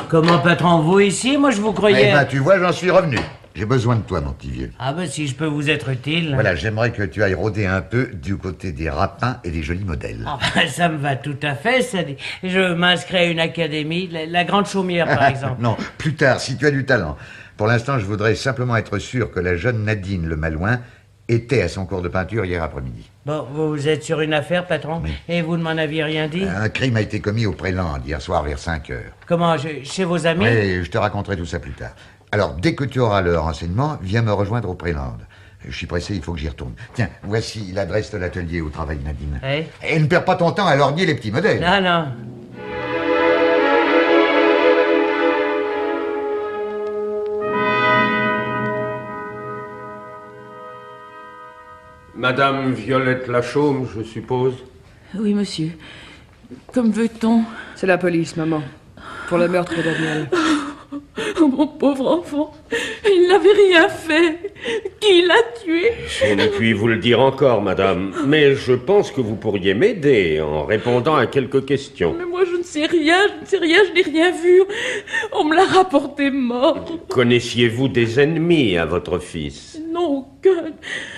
Comment patron, vous ici? Moi, je vous croyais... Eh ben, tu vois, j'en suis revenu. J'ai besoin de toi, mon petit vieux. Ah ben, si je peux vous être utile... Voilà, j'aimerais que tu ailles rôder un peu du côté des rapins et des jolis modèles. Ah ben, ça me va tout à fait, ça dit. Je m'inscris à une académie, la Grande Chaumière, par exemple. Non, plus tard, si tu as du talent. Pour l'instant, je voudrais simplement être sûr que la jeune Nadine Le Malouin était à son cours de peinture hier après-midi. Bon, vous êtes sur une affaire, patron? Oui. Et vous ne m'en aviez rien dit? Un crime a été commis au Préland hier soir vers 5 heures. Comment, chez vos amis? Oui, je te raconterai tout ça plus tard. Alors, dès que tu auras le renseignement, viens me rejoindre au Préland. Je suis pressé, il faut que j'y retourne. Tiens, voici l'adresse de l'atelier où travaille Nadine. Oui. Et ne perds pas ton temps à lorgner les petits modèles. Non, non. Madame Violette Lachaume, je suppose? Oui, monsieur. Comme veut-on? C'est la police, maman. Pour le meurtre de Daniel. Oh, mon pauvre enfant. Il n'avait rien fait. Qui l'a tué? Je ne puis vous le dire encore, madame, mais je pense que vous pourriez m'aider en répondant à quelques questions. Mais moi, je ne sais rien, je n'ai rien vu. On me l'a rapporté mort. Connaissiez-vous des ennemis à votre fils? Non, aucun.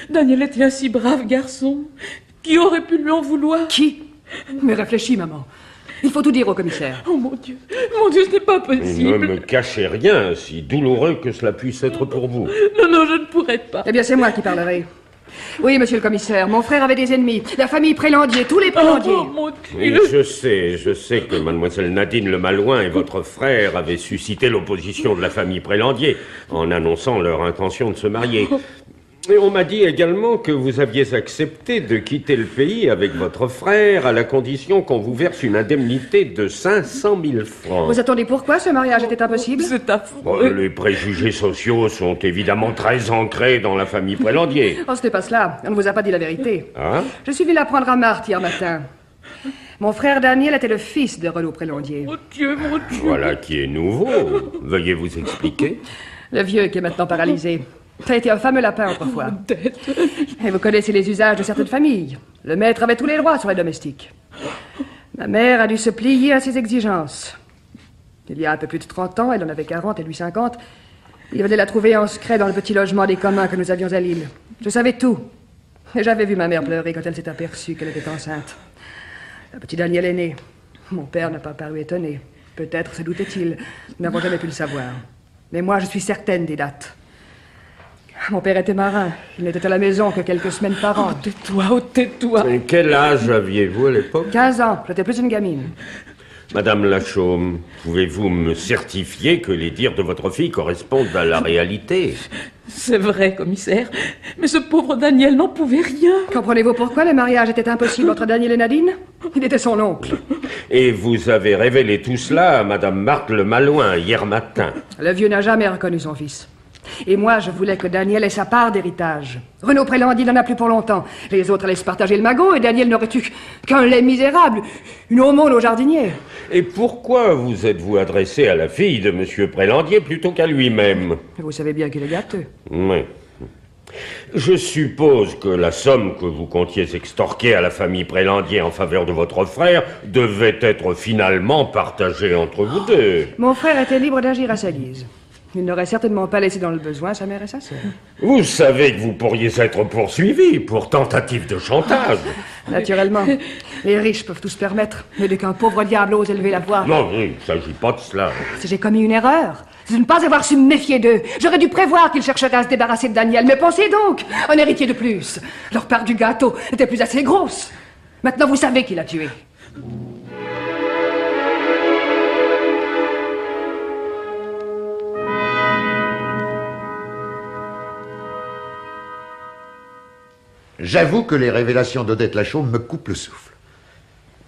Daniel était un si brave garçon. Qui aurait pu lui en vouloir? Qui? Mais réfléchis, maman. Il faut tout dire au commissaire. Oh mon Dieu, ce n'est pas possible. Ne me cachez rien, si douloureux que cela puisse être pour vous. Non, je ne pourrais pas. Eh bien, c'est moi qui parlerai. Oui, monsieur le commissaire, mon frère avait des ennemis. La famille Prélandier, tous les Prélandier. Oh mon Oui, Dieu. je sais que mademoiselle Nadine Le Malouin et votre frère avaient suscité l'opposition de la famille Prélandier en annonçant leur intention de se marier. Et on m'a dit également que vous aviez accepté de quitter le pays avec votre frère à la condition qu'on vous verse une indemnité de 500 000 francs. Vous attendez pourquoi ce mariage était impossible? C'est affreux. Bon, les préjugés sociaux sont évidemment très ancrés dans la famille Prélandier. Oh, ce n'est pas cela. On ne vous a pas dit la vérité. Hein? Je suis venu l'apprendre à Marthe hier matin. Mon frère Daniel était le fils de Renaud Prélandier. Mon Dieu. Voilà qui est nouveau. Veuillez vous expliquer. Le vieux qui est maintenant paralysé. Ça a été un fameux lapin autrefois. Et vous connaissez les usages de certaines familles. Le maître avait tous les droits sur les domestiques. Ma mère a dû se plier à ses exigences. Il y a un peu plus de 30 ans, elle en avait 40 et lui 50. Il venait la trouver en secret dans le petit logement des communs que nous avions à Lille. Je savais tout. Et j'avais vu ma mère pleurer quand elle s'est aperçue qu'elle était enceinte. Le petit Daniel est né. Mon père n'a pas paru étonné. Peut-être se doutait-il. Nous n'avons jamais pu le savoir. Mais moi, je suis certaine des dates. Mon père était marin. Il n'était à la maison que quelques semaines par an. Tais-toi. Et quel âge aviez-vous à l'époque? 15 ans. J'étais plus une gamine. Madame Lachaume, pouvez-vous me certifier que les dires de votre fille correspondent à la réalité? C'est vrai, commissaire. Mais ce pauvre Daniel n'en pouvait rien. Comprenez-vous pourquoi le mariage était impossible entre Daniel et Nadine? Il était son oncle. Et vous avez révélé tout cela à Madame Marthe Le Malouin hier matin. Le vieux n'a jamais reconnu son fils. Et moi, je voulais que Daniel ait sa part d'héritage. Renaud Prélandier n'en a plus pour longtemps. Les autres laissent partager le magot et Daniel n'aurait eu qu'un lait misérable, une aumône au jardinier. Et pourquoi vous êtes-vous adressé à la fille de Monsieur Prélandier plutôt qu'à lui-même? Vous savez bien qu'il est gâteux. Oui. Je suppose que la somme que vous comptiez extorquer à la famille Prélandier en faveur de votre frère devait être finalement partagée entre vous deux. Mon frère était libre d'agir à sa guise. Il n'aurait certainement pas laissé dans le besoin sa mère et sa sœur. Vous savez que vous pourriez être poursuivi pour tentative de chantage. Naturellement. Les riches peuvent tout se permettre, mais dès qu'un pauvre diable ose élever la voix... Non, il ne s'agit pas de cela. Si j'ai commis une erreur, c'est de ne pas avoir su me méfier d'eux. J'aurais dû prévoir qu'ils chercheraient à se débarrasser de Daniel. Mais pensez donc, un héritier de plus. Leur part du gâteau n'était plus assez grosse. Maintenant, vous savez qui l'a tué. J'avoue que les révélations d'Odette Lachaume me coupent le souffle.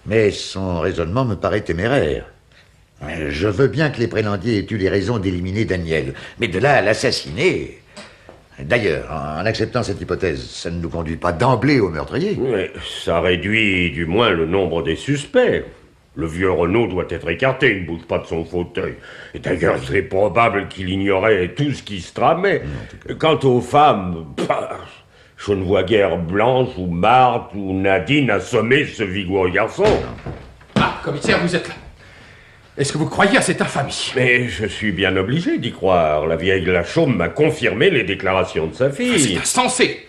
Mais son raisonnement me paraît téméraire. Je veux bien que les Prélandiers aient eu les raisons d'éliminer Daniel, mais de là à l'assassiner... D'ailleurs, en acceptant cette hypothèse, ça ne nous conduit pas d'emblée au meurtrier. Mais ça réduit du moins le nombre des suspects. Le vieux Renaud doit être écarté, il ne bouge pas de son fauteuil. Et d'ailleurs, c'est probable qu'il ignorait tout ce qui se tramait. Quant aux femmes... je ne vois guère Blanche ou Marthe ou Nadine assommer ce vigoureux garçon. Ah, commissaire, vous êtes là. Est-ce que vous croyez à cette infamie? Mais je suis bien obligé d'y croire. La vieille Lachaume m'a confirmé les déclarations de sa fille. C'est insensé!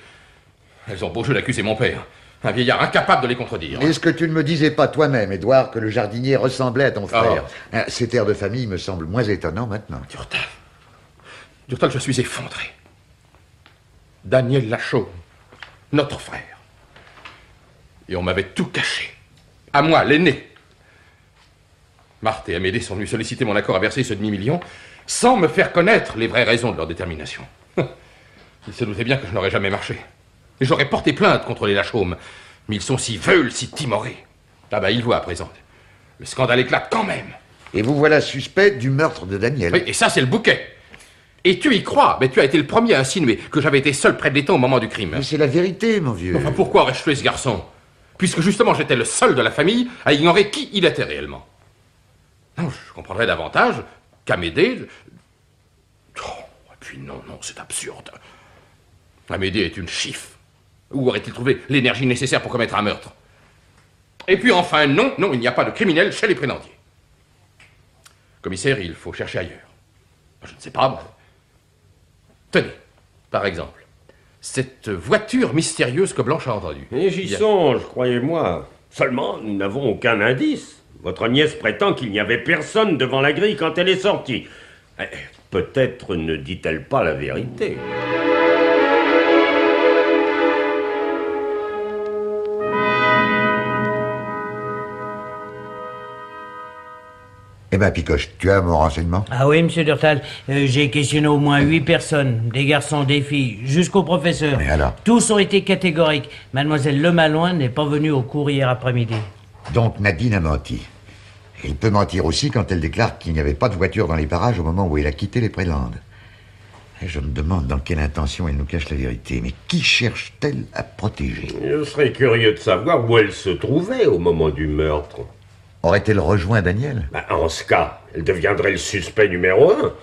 Elles ont beau jeu d'accuser mon père. Un vieillard incapable de les contredire. Est-ce que tu ne me disais pas toi-même, Édouard, que le jardinier ressemblait à ton frère? Cet air de famille me semble moins étonnant maintenant. Durtal, je suis effondré. Daniel Lachaume, notre frère. Et on m'avait tout caché. À moi, l'aîné. Marthe et Amédée sont venus solliciter mon accord à verser ce demi-million sans me faire connaître les vraies raisons de leur détermination. Ils se doutaient bien que je n'aurais jamais marché. Et j'aurais porté plainte contre les Lachaume. Mais ils sont si veules, si timorés. Ah bah, ils voient à présent. Le scandale éclate quand même. Et vous voilà suspect du meurtre de Daniel. Oui, et ça, c'est le bouquet. Et tu y crois, mais tu as été le premier à insinuer que j'avais été seul près de l'étang au moment du crime. Mais c'est la vérité, mon vieux. Enfin, pourquoi aurais-je tué ce garçon? Puisque justement, j'étais le seul de la famille à ignorer qui il était réellement. Non, je comprendrais davantage qu'Amédée... Oh, et puis non, c'est absurde. Amédée est une chiffe. Où aurait-il trouvé l'énergie nécessaire pour commettre un meurtre? Et puis enfin, non, il n'y a pas de criminel chez les Prélandiers. Commissaire, il faut chercher ailleurs. Je ne sais pas, moi. Tenez, par exemple, cette voiture mystérieuse que Blanche a entendue. Et j'y songe, croyez-moi. Seulement, nous n'avons aucun indice. Votre nièce prétend qu'il n'y avait personne devant la grille quand elle est sortie. Peut-être ne dit-elle pas la vérité. Eh ben, Picoche, tu as mon renseignement? Ah oui, monsieur Durtal, j'ai questionné au moins 8 personnes, des garçons, des filles, jusqu'au professeur. Mais alors? Tous ont été catégoriques. Mademoiselle Lemalouin n'est pas venue au cours hier après-midi. Donc Nadine a menti. Elle peut mentir aussi quand elle déclare qu'il n'y avait pas de voiture dans les parages au moment où elle a quitté les Prélandes. Et je me demande dans quelle intention elle nous cache la vérité. Mais qui cherche-t-elle à protéger? Je serais curieux de savoir où elle se trouvait au moment du meurtre. Aurait-elle rejoint Daniel? En ce cas, elle deviendrait le suspect numéro 1.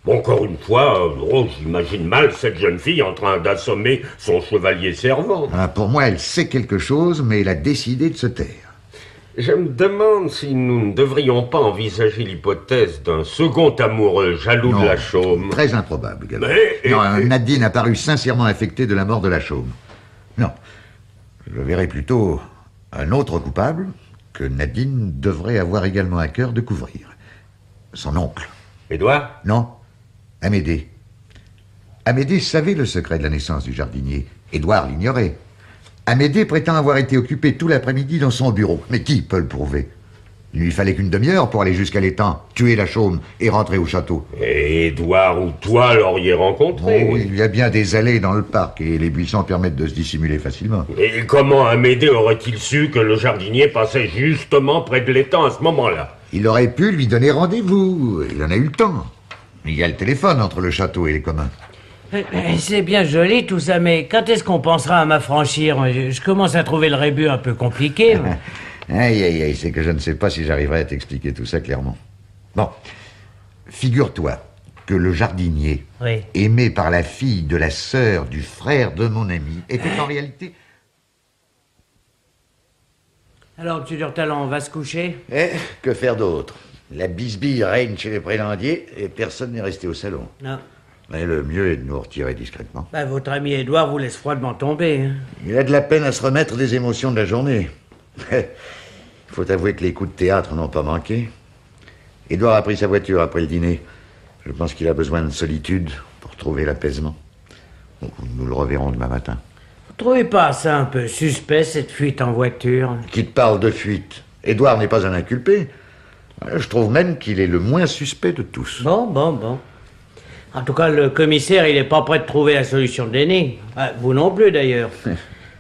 Bon, encore une fois, j'imagine mal cette jeune fille en train d'assommer son chevalier servant. Pour moi, elle sait quelque chose, mais elle a décidé de se taire. Je me demande si nous ne devrions pas envisager l'hypothèse d'un second amoureux jaloux de Lachaume. Très improbable, Gabin. Nadine a paru sincèrement affectée de la mort de Lachaume. Non, je verrais plutôt un autre coupable que Nadine devrait avoir également à cœur de couvrir. Son oncle. Édouard? Non, Amédée. Amédée savait le secret de la naissance du jardinier. Édouard l'ignorait. Amédée prétend avoir été occupé tout l'après-midi dans son bureau. Mais qui peut le prouver? Il lui fallait qu'une demi-heure pour aller jusqu'à l'étang, tuer Lachaume et rentrer au château. Et Édouard ou toi l'auriez rencontré? Oh, il y a bien des allées dans le parc et les buissons permettent de se dissimuler facilement. Et comment Amédée aurait-il su que le jardinier passait justement près de l'étang à ce moment-là? Il aurait pu lui donner rendez-vous. Il en a eu le temps. Il y a le téléphone entre le château et les communs. C'est bien joli tout ça, mais quand est-ce qu'on pensera à m'affranchir? Je commence à trouver le rébut un peu compliqué. Aïe, c'est que je ne sais pas si j'arriverai à t'expliquer tout ça clairement. Bon, figure-toi que le jardinier, aimé par la fille de la sœur du frère de mon ami, était en réalité... Alors, M. Durtal, on va se coucher? Que faire d'autre? La bisbille règne chez les Prélandiers et personne n'est resté au salon. Non. Mais le mieux est de nous retirer discrètement. Votre ami Édouard vous laisse froidement tomber. Il a de la peine à se remettre des émotions de la journée. Il faut avouer que les coups de théâtre n'ont pas manqué. Édouard a pris sa voiture après le dîner. Je pense qu'il a besoin de solitude pour trouver l'apaisement. Nous le reverrons demain matin. Vous trouvez pas ça un peu suspect, cette fuite en voiture? Qui te parle de fuite? Édouard n'est pas un inculpé. Je trouve même qu'il est le moins suspect de tous. Bon. En tout cas, le commissaire, il n'est pas prêt de trouver la solution de l'énigme. Vous non plus, d'ailleurs.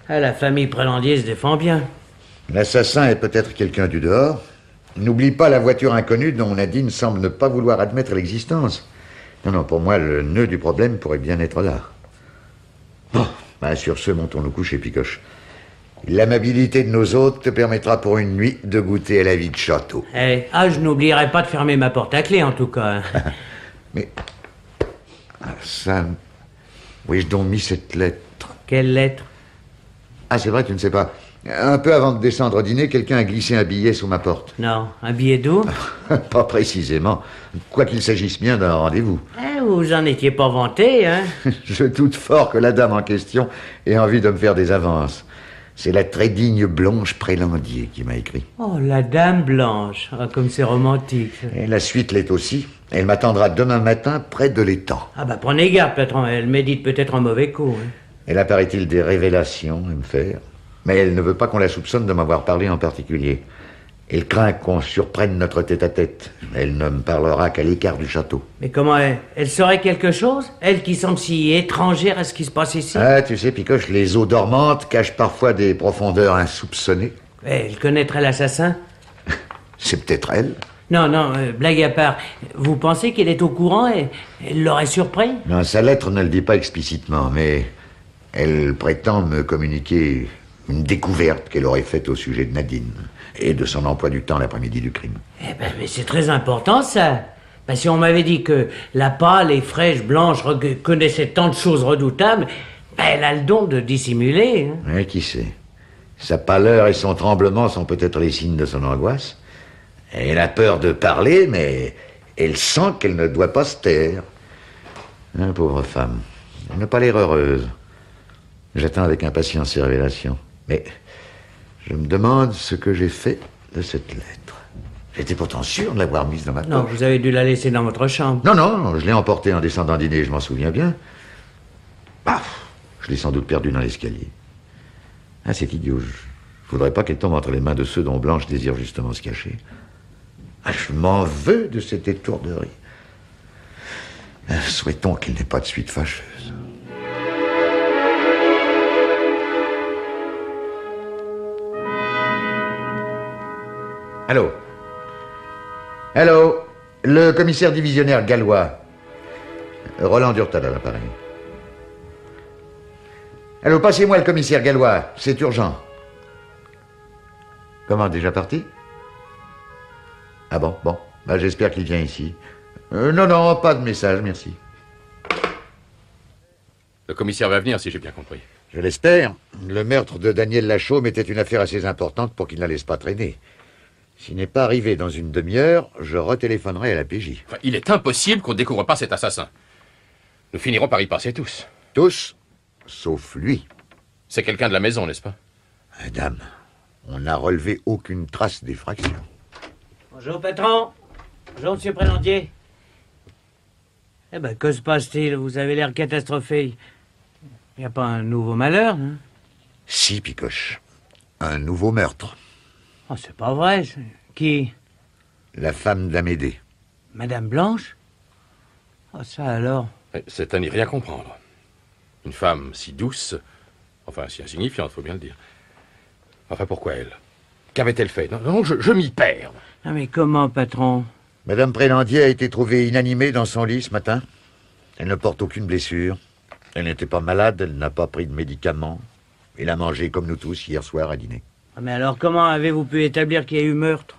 La famille Prélandier se défend bien. L'assassin est peut-être quelqu'un du dehors. N'oublie pas la voiture inconnue dont Nadine semble ne pas vouloir admettre l'existence. Non, pour moi, le nœud du problème pourrait bien être là. Bon, sur ce, montons nous coucher, Picoche. L'amabilité de nos hôtes te permettra pour une nuit de goûter à la vie de château. Je n'oublierai pas de fermer ma porte à clé, en tout cas. Mais... ça... Où ai-je donc mis cette lettre? Quelle lettre? C'est vrai, tu ne sais pas. Un peu avant de descendre dîner, quelqu'un a glissé un billet sous ma porte. Non, un billet d'où? Pas précisément, quoiqu'il s'agisse bien d'un rendez-vous. Vous en étiez pas vanté, hein? Je doute fort que la dame en question ait envie de me faire des avances. C'est la très digne Blanche Prélandier qui m'a écrit. Oh, la dame Blanche. Ah, comme c'est romantique. Et la suite l'est aussi. Elle m'attendra demain matin près de l'étang. Ah bah prenez garde, patron. Elle médite peut-être un mauvais coup. Hein. Elle a, paraît-il, des révélations à me faire. Mais elle ne veut pas qu'on la soupçonne de m'avoir parlé en particulier. Elle craint qu'on surprenne notre tête-à-tête. Elle ne me parlera qu'à l'écart du château. Mais comment elle saurait quelque chose? Elle qui semble si étrangère à ce qui se passe ici. Ah, tu sais, Picoche, les eaux dormantes cachent parfois des profondeurs insoupçonnées. Elle connaîtrait l'assassin? C'est peut-être elle. Non, blague à part. Vous pensez qu'elle est au courant et elle l'aurait surpris? Non, sa lettre ne le dit pas explicitement, mais elle prétend me communiquer une découverte qu'elle aurait faite au sujet de Nadine et de son emploi du temps l'après-midi du crime. Eh ben, mais c'est très important, ça. Ben, si on m'avait dit que la pâle et fraîche Blanche connaissait tant de choses redoutables, ben, elle a le don de dissimuler. Hein. Oui, qui sait. Sa pâleur et son tremblement sont peut-être les signes de son angoisse. Elle a peur de parler, mais elle sent qu'elle ne doit pas se taire. Hein, pauvre femme. Elle n'a pas l'air heureuse. J'attends avec impatience ses révélations. Mais je me demande ce que j'ai fait de cette lettre. J'étais pourtant sûr de l'avoir mise dans ma poche. Non, vous avez dû la laisser dans votre chambre. Non, je l'ai emportée en descendant dîner, je m'en souviens bien. Paf! Je l'ai sans doute perdue dans l'escalier. Ah, c'est idiot. Je voudrais pas qu'elle tombe entre les mains de ceux dont Blanche désire justement se cacher. Ah, je m'en veux de cette étourderie. Souhaitons qu'il n'ait pas de suite fâcheuse. Allô? Allô? Le commissaire divisionnaire gallois. Roland Durtal à l'appareil. Allô, passez-moi le commissaire gallois, c'est urgent. Comment, déjà parti? Ah bon, bah, j'espère qu'il vient ici. Non, pas de message, merci. Le commissaire va venir, si j'ai bien compris. Je l'espère. Le meurtre de Daniel Lachaume était une affaire assez importante pour qu'il ne la laisse pas traîner. S'il n'est pas arrivé dans une demi-heure, je retéléphonerai à la PJ. Enfin, il est impossible qu'on ne découvre pas cet assassin. Nous finirons par y passer tous. Tous, sauf lui. C'est quelqu'un de la maison, n'est-ce pas? Madame, on n'a relevé aucune trace d'effraction. Bonjour, patron. Bonjour, monsieur Prélandier. Eh ben, que se passe-t-il? Vous avez l'air catastrophé. Il n'y a pas un nouveau malheur, hein? Si, Picoche. Un nouveau meurtre. Oh, c'est pas vrai. Qui? La femme d'Amédée. Madame Blanche? Oh, ça alors? C'est à n'y rien comprendre. Une femme si douce, enfin si insignifiante, faut bien le dire. Enfin, pourquoi elle? Qu'avait-elle fait? Non, je m'y perds. Ah, mais comment, patron? Madame Prélandier a été trouvée inanimée dans son lit ce matin. Elle ne porte aucune blessure. Elle n'était pas malade, elle n'a pas pris de médicaments. Elle a mangé comme nous tous hier soir à dîner. Ah, mais alors comment avez-vous pu établir qu'il y a eu meurtre?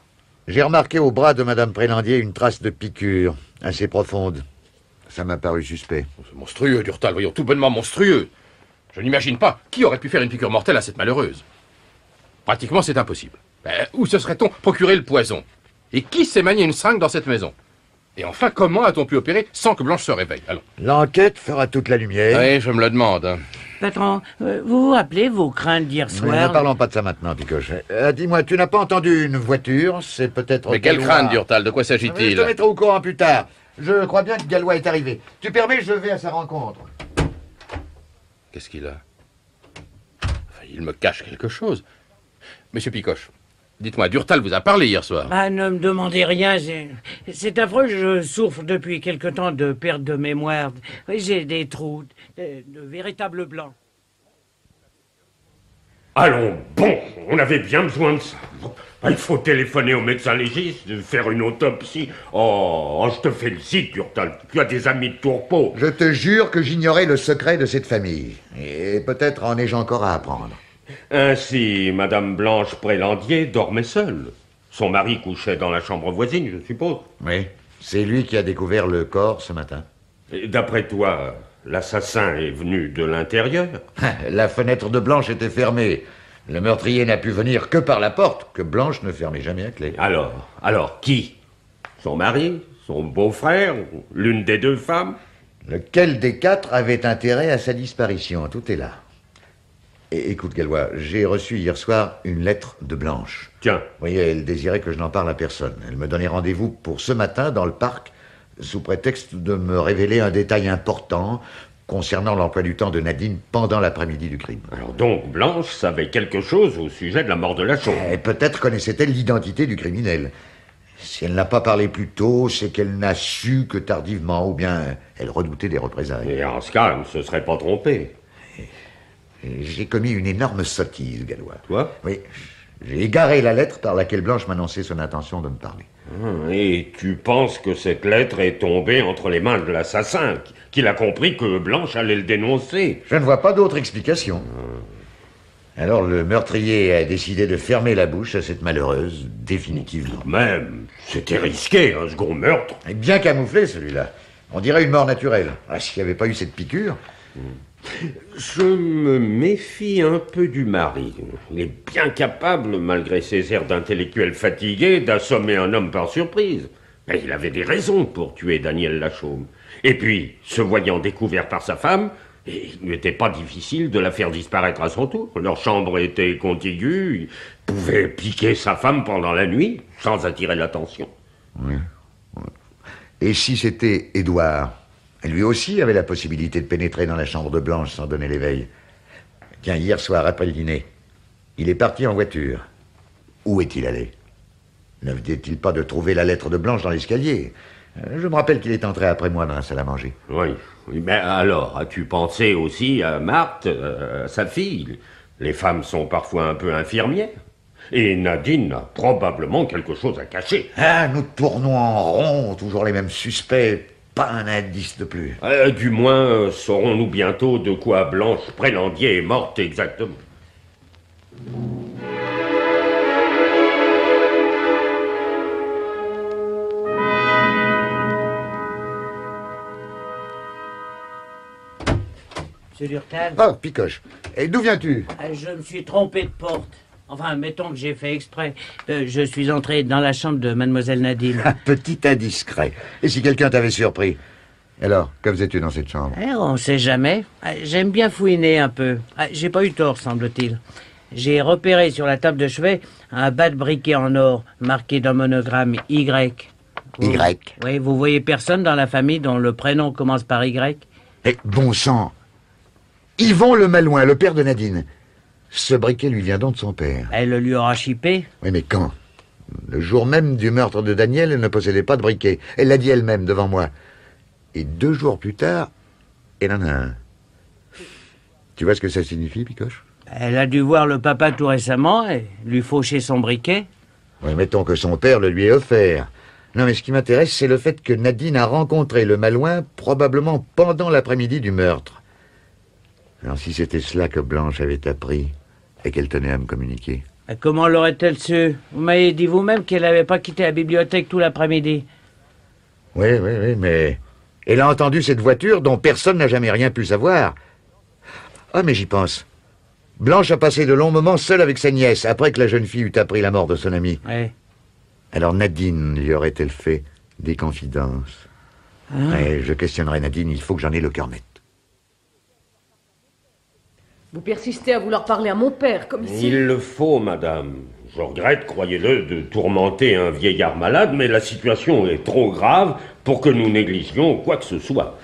J'ai remarqué au bras de Madame Prélandier une trace de piqûre, assez profonde. Ça m'a paru suspect. C'est monstrueux, Durtal, voyons, tout bonnement monstrueux. Je n'imagine pas qui aurait pu faire une piqûre mortelle à cette malheureuse. Pratiquement, c'est impossible. Où se serait-on procuré le poison? Et qui s'est manié une seringue dans cette maison? Et enfin, comment a-t-on pu opérer sans que Blanche se réveille? Allons. L'enquête fera toute la lumière. Oui, je me le demande. Patron, vous vous rappelez vos craintes d'hier soir? Mais ne parlons pas de ça maintenant, Picoche. Dis-moi, tu n'as pas entendu une voiture? C'est peut-être... Mais quelle crainte, Durtal? De quoi s'agit-il? Je te mettrai au courant plus tard. Je crois bien que Gallois est arrivé. Tu permets, je vais à sa rencontre. Qu'est-ce qu'il a? Enfin, il me cache quelque chose. Monsieur Picoche, dites-moi, Durtal vous a parlé hier soir? Ah, ne me demandez rien, c'est affreux, je souffre depuis quelque temps de perte de mémoire. J'ai des trous, de véritables blancs. Allons, bon, on avait bien besoin de ça. Il faut téléphoner au médecin légiste, faire une autopsie. Oh, je te félicite, Durtal. Tu as des amis de tourpeau. Je te jure que j'ignorais le secret de cette famille. Et peut-être en ai-je encore à apprendre. Ainsi, Madame Blanche Prélandier dormait seule. Son mari couchait dans la chambre voisine, je suppose. Oui, c'est lui qui a découvert le corps ce matin. D'après toi, l'assassin est venu de l'intérieur? La fenêtre de Blanche était fermée. Le meurtrier n'a pu venir que par la porte, que Blanche ne fermait jamais à clé. Alors, qui? Son mari? Son beau-frère? L'une des deux femmes? Lequel des quatre avait intérêt à sa disparition? Tout est là. Et écoute, Gallois, j'ai reçu hier soir une lettre de Blanche. Tiens. Vous voyez, elle désirait que je n'en parle à personne. Elle me donnait rendez-vous pour ce matin dans le parc, sous prétexte de me révéler un détail important concernant l'emploi du temps de Nadine pendant l'après-midi du crime. Alors donc, Blanche savait quelque chose au sujet de la mort de Lachaud. Et peut-être connaissait-elle l'identité du criminel. Si elle n'a pas parlé plus tôt, c'est qu'elle n'a su que tardivement, ou bien elle redoutait des représailles. Et en ce cas, elle ne se serait pas trompée. J'ai commis une énorme sottise, Gallois. Toi? Oui. J'ai égaré la lettre par laquelle Blanche m'annonçait son intention de me parler. Et tu penses que cette lettre est tombée entre les mains de l'assassin, qu'il a compris que Blanche allait le dénoncer? Je ne vois pas d'autre explication. Alors le meurtrier a décidé de fermer la bouche à cette malheureuse, définitivement. Même, c'était risqué, un second meurtre. Et bien camouflé, celui-là. On dirait une mort naturelle. S'il n'y avait pas eu cette piqûre... Je me méfie un peu du mari. Il est bien capable, malgré ses airs d'intellectuel fatigué, d'assommer un homme par surprise. Mais il avait des raisons pour tuer Daniel Lachaume. Et puis, se voyant découvert par sa femme, il n'était pas difficile de la faire disparaître à son tour. Leur chambre était contiguë, il pouvait piquer sa femme pendant la nuit, sans attirer l'attention. Oui. Et si c'était Édouard? Lui aussi avait la possibilité de pénétrer dans la chambre de Blanche sans donner l'éveil. Tiens, hier soir, après le dîner, il est parti en voiture. Où est-il allé? Ne venait-il pas de trouver la lettre de Blanche dans l'escalier? Je me rappelle qu'il est entré après moi dans la salle à manger. Oui, mais alors, as-tu pensé aussi à Marthe, à sa fille? Les femmes sont parfois un peu infirmières. Et Nadine a probablement quelque chose à cacher. Nous tournons en rond, toujours les mêmes suspects. Pas un indice de plus. Du moins, saurons-nous bientôt de quoi Blanche Prélandier est morte exactement. Monsieur Durtal? Oh, Picoche. Et d'où viens-tu? Je me suis trompé de porte. Enfin, mettons que j'ai fait exprès. Je suis entré dans la chambre de mademoiselle Nadine. Un petit indiscret. Et si quelqu'un t'avait surpris? Alors, que faisais-tu dans cette chambre? On sait jamais. J'aime bien fouiner un peu. J'ai pas eu tort, semble-t-il. J'ai repéré sur la table de chevet un bas de briquet en or marqué d'un monogramme Y. Y? Oui, vous voyez personne dans la famille dont le prénom commence par Y? Eh, bon sang! Yvon le Malouin, le père de Nadine. Ce briquet lui vient donc de son père. Elle le lui aura chippé? Oui, mais quand? Le jour même du meurtre de Daniel, elle ne possédait pas de briquet. Elle l'a dit elle-même devant moi. Et 2 jours plus tard, elle en a un. Tu vois ce que ça signifie, Picoche? Elle a dû voir le papa tout récemment et lui faucher son briquet. Oui, mettons que son père le lui ait offert. Non, mais ce qui m'intéresse, c'est le fait que Nadine a rencontré le Malouin probablement pendant l'après-midi du meurtre. Alors si c'était cela que Blanche avait appris et qu'elle tenait à me communiquer. Comment l'aurait-elle su? Vous m'avez dit vous-même qu'elle n'avait pas quitté la bibliothèque tout l'après-midi. Oui, mais elle a entendu cette voiture dont personne n'a jamais rien pu savoir. Ah, mais j'y pense. Blanche a passé de longs moments seule avec sa nièce, après que la jeune fille eut appris la mort de son amie. Oui. Alors Nadine lui aurait-elle fait des confidences? Ouais, je questionnerai Nadine, il faut que j'en ai le cœur net. Vous persistez à vouloir parler à mon père, commissaire. Il le faut, madame. Je regrette, croyez-le, de tourmenter un vieillard malade, mais la situation est trop grave pour que nous négligions quoi que ce soit.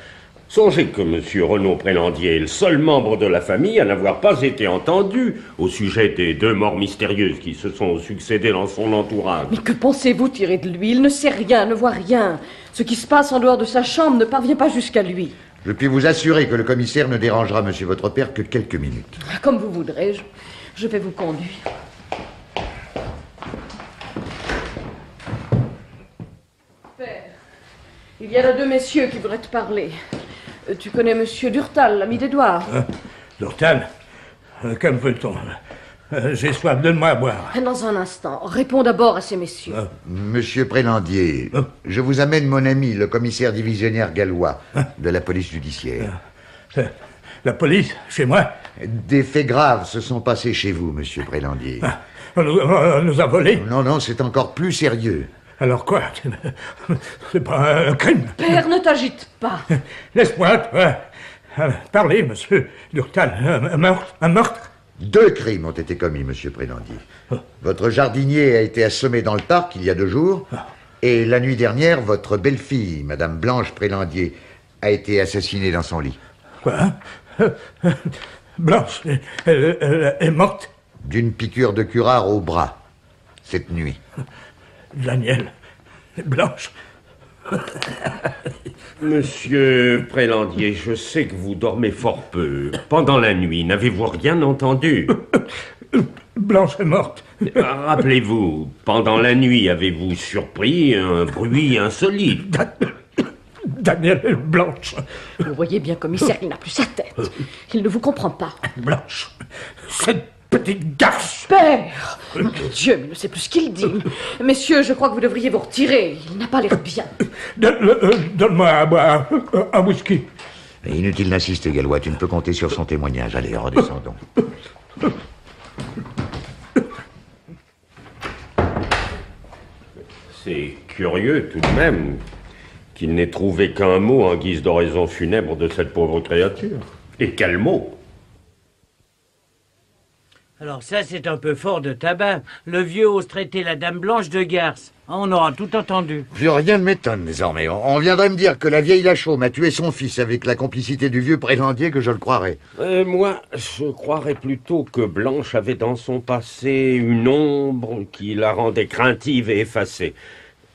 Songez que M. Renaud Prélandier est le seul membre de la famille à n'avoir pas été entendu au sujet des 2 morts mystérieuses qui se sont succédées dans son entourage. Mais que pensez-vous tirer de lui? Il ne sait rien, ne voit rien. Ce qui se passe en dehors de sa chambre ne parvient pas jusqu'à lui. Je puis vous assurer que le commissaire ne dérangera monsieur votre père que quelques minutes. Comme vous voudrez, je vais vous conduire. Père, il y a là 2 messieurs qui voudraient te parler. Tu connais monsieur Durtal, l'ami d'Édouard? Durtal? Que me veut-on? J'ai soif, donne-moi à boire. Dans un instant. Réponds d'abord à ces messieurs. Monsieur Prélandier, je vous amène mon ami, le commissaire divisionnaire gallois de la police judiciaire. La police, chez moi. Des faits graves se sont passés chez vous, monsieur Prélandier. On nous a volés. Non, non, c'est encore plus sérieux. Alors quoi? C'est pas un crime. Père, ne t'agite pas. Laisse-moi, toi. Parlez, monsieur Durtal. Un meurtre? 2 crimes ont été commis, monsieur Prélandier. Votre jardinier a été assommé dans le parc il y a 2 jours. Et la nuit dernière, votre belle-fille, madame Blanche Prélandier, a été assassinée dans son lit. Quoi? Blanche, elle est morte? D'une piqûre de curare au bras, cette nuit. Daniel, Blanche. Monsieur Prélandier, je sais que vous dormez fort peu. Pendant la nuit, n'avez-vous rien entendu? Blanche est morte. Rappelez-vous, pendant la nuit, avez-vous surpris un bruit insolite? Daniel et Blanche. Vous voyez bien, commissaire, il n'a plus sa tête. Il ne vous comprend pas. Blanche, cette petite garce. Père! Mon Dieu, mais il ne sait plus ce qu'il dit. Messieurs, je crois que vous devriez vous retirer. Il n'a pas l'air bien. Donne-moi à boire un whisky. Inutile d'insister, Gallois, tu ne peux compter sur son témoignage. Allez, redescendons. C'est curieux tout de même qu'il n'ait trouvé qu'un mot en guise d'oraison funèbre de cette pauvre créature. Et quel mot? Alors ça, c'est un peu fort de tabac. Le vieux ose traiter la dame Blanche de garce. On aura tout entendu. Plus rien ne m'étonne désormais. On viendrait me dire que la vieille Lachaume a tué son fils avec la complicité du vieux Prélandier que je le croirais. Moi, je croirais plutôt que Blanche avait dans son passé une ombre qui la rendait craintive et effacée.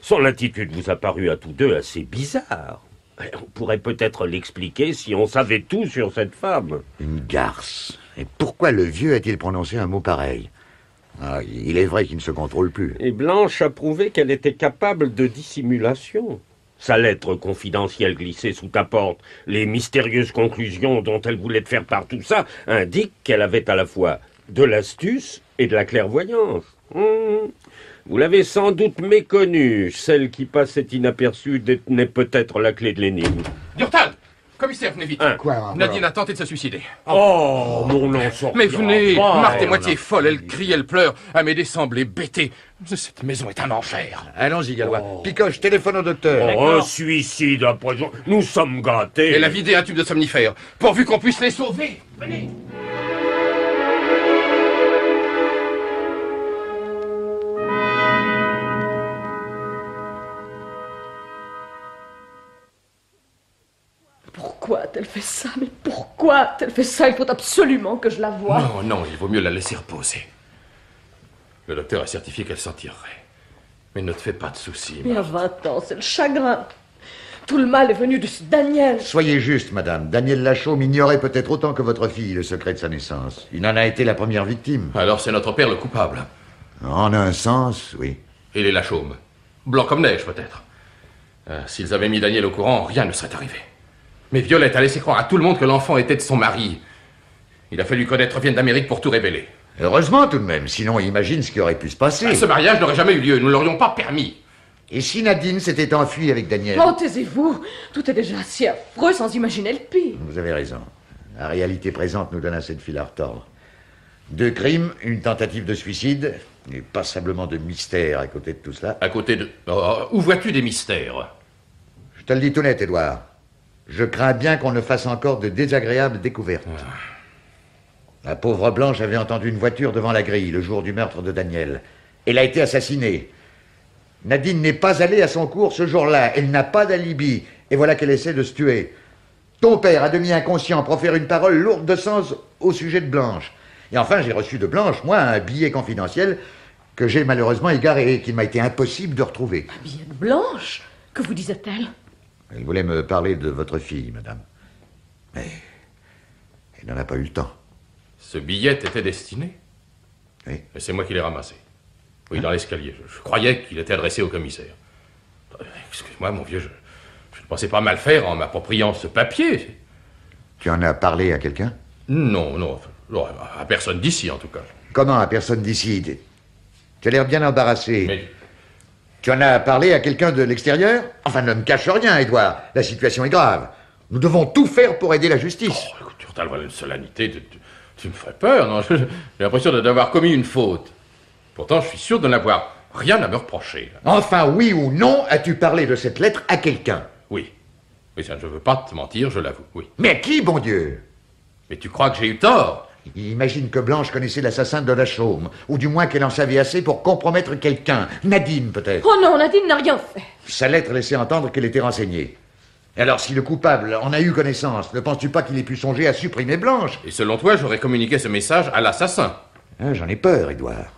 Son attitude vous a paru à tous deux assez bizarre. On pourrait peut-être l'expliquer si on savait tout sur cette femme. Une garce. Et pourquoi le vieux a-t-il prononcé un mot pareil? Il est vrai qu'il ne se contrôle plus. Et Blanche a prouvé qu'elle était capable de dissimulation. Sa lettre confidentielle glissée sous ta porte, les mystérieuses conclusions dont elle voulait te faire part, tout ça, indiquent qu'elle avait à la fois de l'astuce et de la clairvoyance. Vous l'avez sans doute méconnue. Celle qui passait inaperçue détenait peut-être la clé de l'énigme. Durtal! Commissaire, venez vite. Quoi? Nadine a tenté de se suicider. Oh, mon enfant. Mais venez! Marthe est moitié folle, elle crie, elle pleure. Amédée semble bêtée. Cette maison est un enfer. Allons-y, Gallois. Picoche, téléphone au docteur. Un suicide à présent. Nous sommes gâtés. Elle a vidé un tube de somnifère, pourvu qu'on puisse les sauver. Venez! Pourquoi a-t-elle fait ça? Mais pourquoi a-t-elle fait ça? Il faut absolument que je la voie. Non, non, il vaut mieux la laisser reposer. Le docteur a certifié qu'elle s'en tirerait. Mais ne te fais pas de soucis. Mais à 20 ans, c'est le chagrin. Tout le mal est venu de ce Daniel. Soyez juste, madame. Daniel Lachaume ignorait peut-être autant que votre fille le secret de sa naissance. Il en a été la première victime. Alors c'est notre père le coupable. En un sens, oui. Et les Lachaume. Blanc comme neige, peut-être. S'ils avaient mis Daniel au courant, rien ne serait arrivé. Mais Violette a laissé croire à tout le monde que l'enfant était de son mari. Il a fallu connaître Vienne d'Amérique pour tout révéler. Heureusement tout de même, sinon imagine ce qui aurait pu se passer. Ce mariage n'aurait jamais eu lieu, nous ne l'aurions pas permis. Et si Nadine s'était enfuie avec Daniel? Oh, taisez-vous. Tout est déjà assez affreux sans imaginer le pire. Vous avez raison. La réalité présente nous donne assez de fil à retordre. 2 crimes, une tentative de suicide, et passablement de mystère à côté de tout cela. À côté de... où vois-tu des mystères? Je te le dis tout net, Édouard. Je crains bien qu'on ne fasse encore de désagréables découvertes. La pauvre Blanche avait entendu une voiture devant la grille le jour du meurtre de Daniel. Elle a été assassinée. Nadine n'est pas allée à son cours ce jour-là. Elle n'a pas d'alibi. Et voilà qu'elle essaie de se tuer. Ton père, à demi inconscient, profère une parole lourde de sens au sujet de Blanche. Et enfin, j'ai reçu de Blanche, moi, un billet confidentiel que j'ai malheureusement égaré et qu'il m'a été impossible de retrouver. Un billet de Blanche? Que vous disait-elle? Elle voulait me parler de votre fille, madame. Mais elle n'en a pas eu le temps. Ce billet était destiné? Oui. Et c'est moi qui l'ai ramassé. Oui, dans l'escalier. Je croyais qu'il était adressé au commissaire. Excuse-moi, mon vieux, je ne pensais pas mal faire en m'appropriant ce papier. Tu en as parlé à quelqu'un? Non, non, à personne d'ici, en tout cas. Comment, à personne d'ici? Tu as l'air bien embarrassé. Mais... Tu en as parlé à quelqu'un de l'extérieur? Enfin, ne me cache rien, Édouard. La situation est grave. Nous devons tout faire pour aider la justice. Oh, écoute, Durtal, voilà une solennité. Tu me ferais peur, non? J'ai l'impression d'avoir commis une faute. Pourtant, je suis sûr de n'avoir rien à me reprocher. Enfin, oui ou non, as-tu parlé de cette lettre à quelqu'un? Oui. Oui, ça, je ne veux pas te mentir, je l'avoue, oui. Mais à qui, bon Dieu? Mais tu crois que j'ai eu tort? Imagine que Blanche connaissait l'assassin de la Chaume, ou du moins qu'elle en savait assez pour compromettre quelqu'un. Nadine, peut-être. Oh non, Nadine n'a rien fait. Sa lettre laissait entendre qu'elle était renseignée. Alors, si le coupable en a eu connaissance, ne penses-tu pas qu'il ait pu songer à supprimer Blanche? Et selon toi, j'aurais communiqué ce message à l'assassin? Ah, j'en ai peur, Édouard.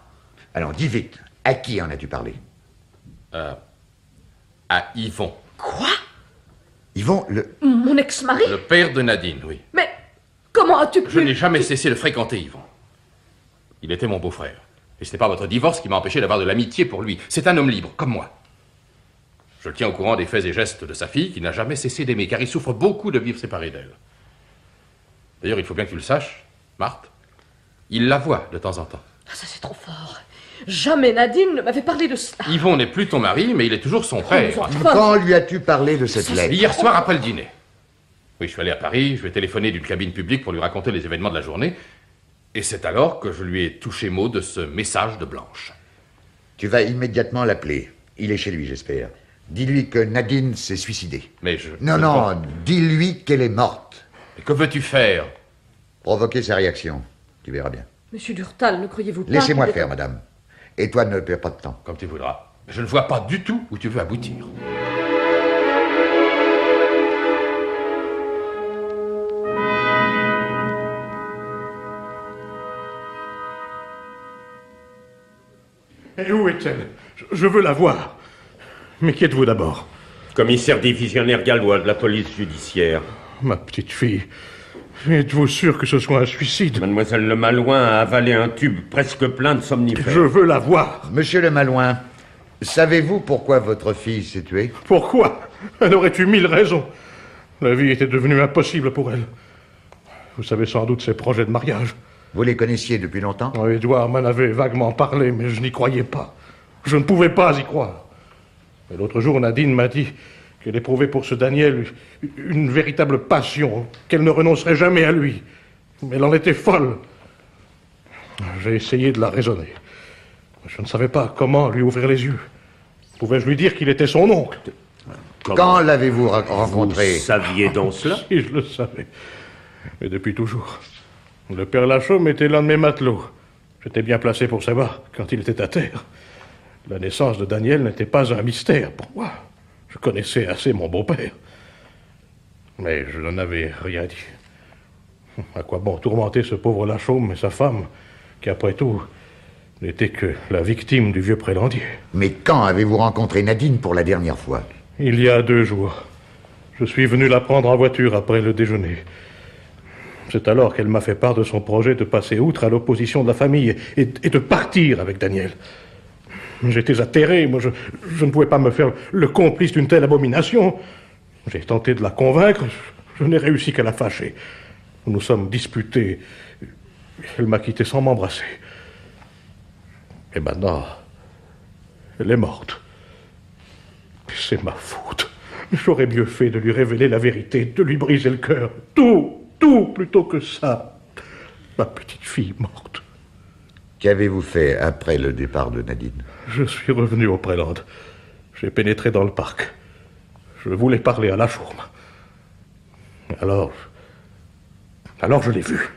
Alors, dis vite, à qui en as-tu parlé? À Yvon. Quoi? Yvon, Mon ex-mari? Le père de Nadine, oui. Mais comment as-tu pu... Je n'ai jamais cessé de fréquenter Yvon. Il était mon beau-frère. Et ce n'est pas votre divorce qui m'a empêché d'avoir de l'amitié pour lui. C'est un homme libre, comme moi. Je le tiens au courant des faits et gestes de sa fille, qui n'a jamais cessé d'aimer, car il souffre beaucoup de vivre séparé d'elle. D'ailleurs, il faut bien que tu le saches, Marthe. Il la voit de temps en temps. Ah, ça c'est trop fort. Jamais Nadine ne m'avait parlé de cela. Yvon n'est plus ton mari, mais il est toujours son frère. Quand lui as-tu parlé de cette lettre? Hier soir, après le dîner. Oui, je suis allé à Paris, je vais téléphoner d'une cabine publique pour lui raconter les événements de la journée. Et c'est alors que je lui ai touché mot de ce message de Blanche. Tu vas immédiatement l'appeler. Il est chez lui, j'espère. Dis-lui que Nadine s'est suicidée. Mais je... Non, dis-lui qu'elle est morte. Et que veux-tu faire? Provoquer sa réaction. Tu verras bien. Monsieur Durtal, ne croyez-vous pas... Laissez-moi faire, madame. Et toi, ne perds pas de temps. Comme tu voudras. Je ne vois pas du tout où tu veux aboutir. Et où est-elle? Je veux la voir. Mais qui êtes-vous d'abord? Commissaire divisionnaire gallois de la police judiciaire. Ma petite fille, êtes-vous sûr que ce soit un suicide? Mademoiselle Le Malouin a avalé un tube presque plein de somnifères. Je veux la voir. Monsieur Le Malouin, savez-vous pourquoi votre fille s'est tuée? Pourquoi? Elle aurait eu 1000 raisons. La vie était devenue impossible pour elle. Vous savez sans doute ses projets de mariage. Vous les connaissiez depuis longtemps? Oh, Édouard m'en avait vaguement parlé, mais je n'y croyais pas. Je ne pouvais pas y croire. Et l'autre jour, Nadine m'a dit qu'elle éprouvait pour ce Daniel une véritable passion, qu'elle ne renoncerait jamais à lui. Mais elle en était folle. J'ai essayé de la raisonner. Je ne savais pas comment lui ouvrir les yeux. Pouvais-je lui dire qu'il était son oncle? Quand l'avez-vous rencontré? Vous saviez donc cela? Si, je le savais. Et depuis toujours. Le père Lachaume était l'un de mes matelots. J'étais bien placé pour savoir quand il était à terre. La naissance de Daniel n'était pas un mystère pour moi. Je connaissais assez mon beau-père. Mais je n'en avais rien dit. À quoi bon tourmenter ce pauvre Lachaume et sa femme, qui après tout n'était que la victime du vieux prélandier? Mais quand avez-vous rencontré Nadine pour la dernière fois? Il y a 2 jours. Je suis venu la prendre en voiture après le déjeuner. C'est alors qu'elle m'a fait part de son projet de passer outre à l'opposition de la famille et de partir avec Daniel. J'étais atterré, moi je ne pouvais pas me faire le complice d'une telle abomination. J'ai tenté de la convaincre, je n'ai réussi qu'à la fâcher. Nous nous sommes disputés. Elle m'a quitté sans m'embrasser. Et maintenant, elle est morte. C'est ma faute. J'aurais mieux fait de lui révéler la vérité, de lui briser le cœur. Tout plutôt que ça. Ma petite fille morte. Qu'avez-vous fait après le départ de Nadine? Je suis revenu au Préland. J'ai pénétré dans le parc. Je voulais parler à Lachaume. Alors je l'ai vu.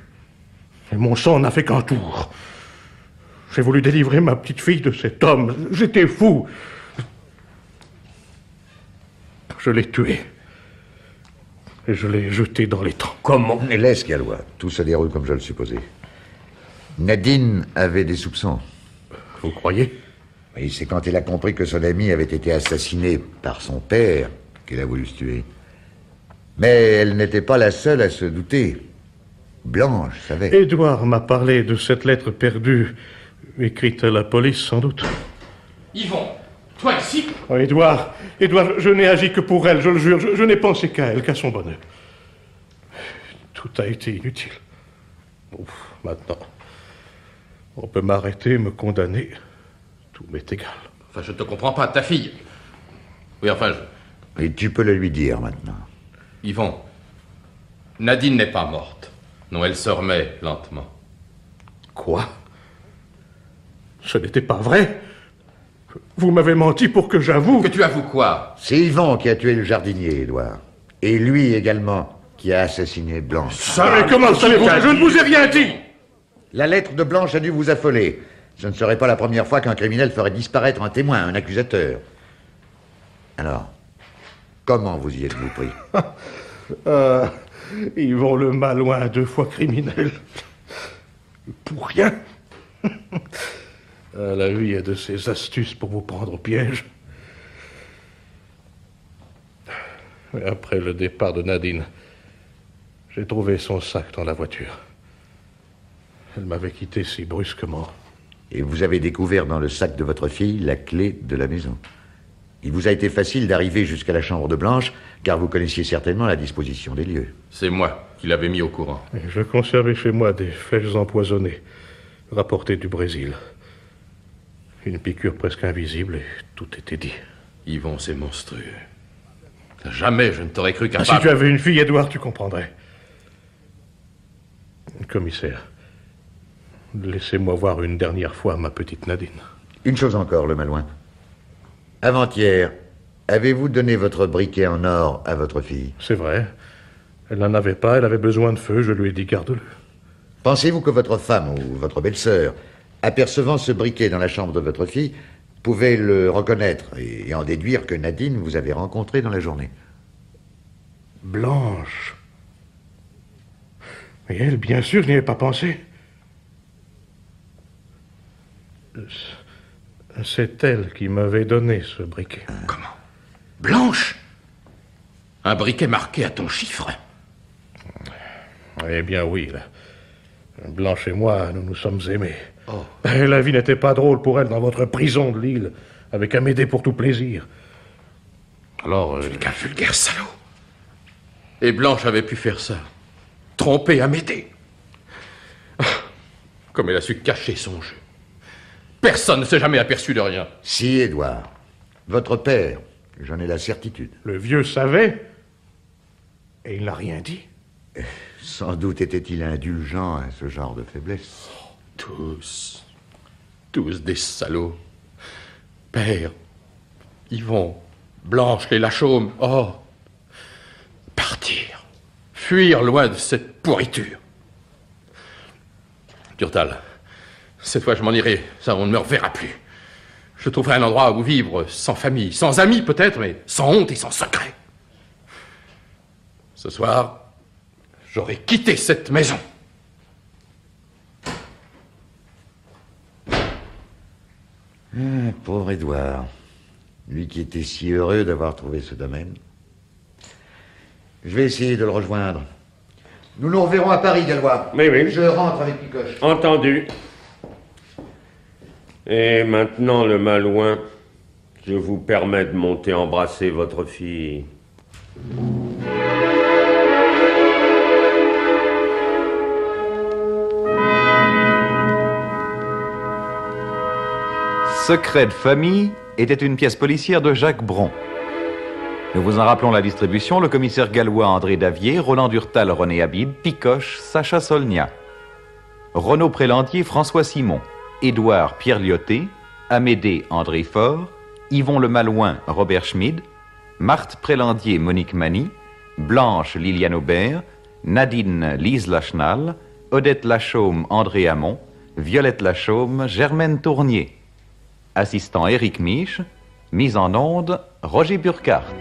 Et mon sang n'a fait qu'un tour. J'ai voulu délivrer ma petite fille de cet homme. J'étais fou. Je l'ai tué. Et je l'ai jeté dans l'étang. Comment? Mais laisse, Gallois. Tout se déroule comme je le supposais. Nadine avait des soupçons. Vous croyez? Oui, c'est quand elle a compris que son ami avait été assassiné par son père qu'elle a voulu se tuer. Mais elle n'était pas la seule à se douter. Blanche savait. Édouard m'a parlé de cette lettre perdue, écrite à la police sans doute. Yvon, toi ici? Oh, Édouard, je n'ai agi que pour elle, je le jure. Je n'ai pensé qu'à elle, qu'à son bonheur. Tout a été inutile. Ouf, maintenant, on peut m'arrêter, me condamner. Tout m'est égal. Enfin, je ne te comprends pas, ta fille. Oui, enfin, Et tu peux le lui dire maintenant. Yvon, Nadine n'est pas morte. Non, elle se remet lentement. Quoi? Ce n'était pas vrai. Vous m'avez menti pour que j'avoue... Que tu avoues quoi? C'est Yvon qui a tué le jardinier, Édouard. Et lui également qui a assassiné Blanche. Ça, mais comment savez-vous? Je ne vous ai rien dit! La lettre de Blanche a dû vous affoler. Ce ne serait pas la première fois qu'un criminel ferait disparaître un témoin, un accusateur. Alors, comment vous y êtes-vous pris? Yvon le Malouin, 2 fois criminel. Pour rien. La vie a de ses astuces pour vous prendre au piège. Et après le départ de Nadine, j'ai trouvé son sac dans la voiture. Elle m'avait quitté si brusquement. Et vous avez découvert dans le sac de votre fille la clé de la maison. Il vous a été facile d'arriver jusqu'à la chambre de Blanche, car vous connaissiez certainement la disposition des lieux. C'est moi qui l'avais mis au courant. Et je conservais chez moi des flèches empoisonnées, rapportées du Brésil. Une piqûre presque invisible et tout était dit. Yvon, c'est monstrueux. Jamais je ne t'aurais cru capable... Si tu avais une fille, Édouard, tu comprendrais. Commissaire, laissez-moi voir une dernière fois ma petite Nadine. Une chose encore, le Malouin. Avant-hier, avez-vous donné votre briquet en or à votre fille? C'est vrai. Elle n'en avait pas, elle avait besoin de feu, je lui ai dit garde-le. Pensez-vous que votre femme ou votre belle-sœur, apercevant ce briquet dans la chambre de votre fille, pouvait le reconnaître et en déduire que Nadine vous avait rencontré dans la journée? Blanche. Et elle, bien sûr, je n'y avais pas pensé. C'est elle qui m'avait donné ce briquet. Comment? Blanche? Un briquet marqué à ton chiffre? Eh bien oui, là. Blanche et moi, nous nous sommes aimés. Oh. La vie n'était pas drôle pour elle dans votre prison de Lille, avec Amédée pour tout plaisir. Alors... Tu n'es qu'un vulgaire salaud. Et Blanche avait pu faire ça. Tromper Amédée. Comme elle a su cacher son jeu. Personne ne s'est jamais aperçu de rien. Si, Édouard. Votre père, j'en ai la certitude. Le vieux savait, et il n'a rien dit. Sans doute était-il indulgent à ce genre de faiblesse. Tous des salauds. Père, Yvon, Blanche, les Lachaume. Oh, partir, fuir loin de cette pourriture. Durtal, cette fois je m'en irai, ça on ne me reverra plus. Je trouverai un endroit où vivre, sans famille, sans amis peut-être, mais sans honte et sans secret. Ce soir, j'aurai quitté cette maison. Pauvre Édouard. Lui qui était si heureux d'avoir trouvé ce domaine. Je vais essayer de le rejoindre. Nous nous reverrons à Paris, Gallois. Oui, oui. Je rentre avec Picoche. Entendu. Et maintenant, le Malouin, je vous permets de monter embrasser votre fille. Secret de famille était une pièce policière de Jacques Bron. Nous vous en rappelons la distribution: le commissaire gallois André Davier, Roland Durtal, René Habib, Picoche, Sacha Solnia. Renaud Prélandier, François Simon. Édouard, Pierre Lyoté. Amédée, André Faure. Yvon le Malouin, Robert Schmid. Marthe Prélandier, Monique Mani. Blanche, Liliane Aubert. Nadine, Lise Lachenal. Odette Lachaume, André Hamon. Violette Lachaume, Germaine Tournier. Assistant Éric Miche. Mise en onde, Roger Burkhardt.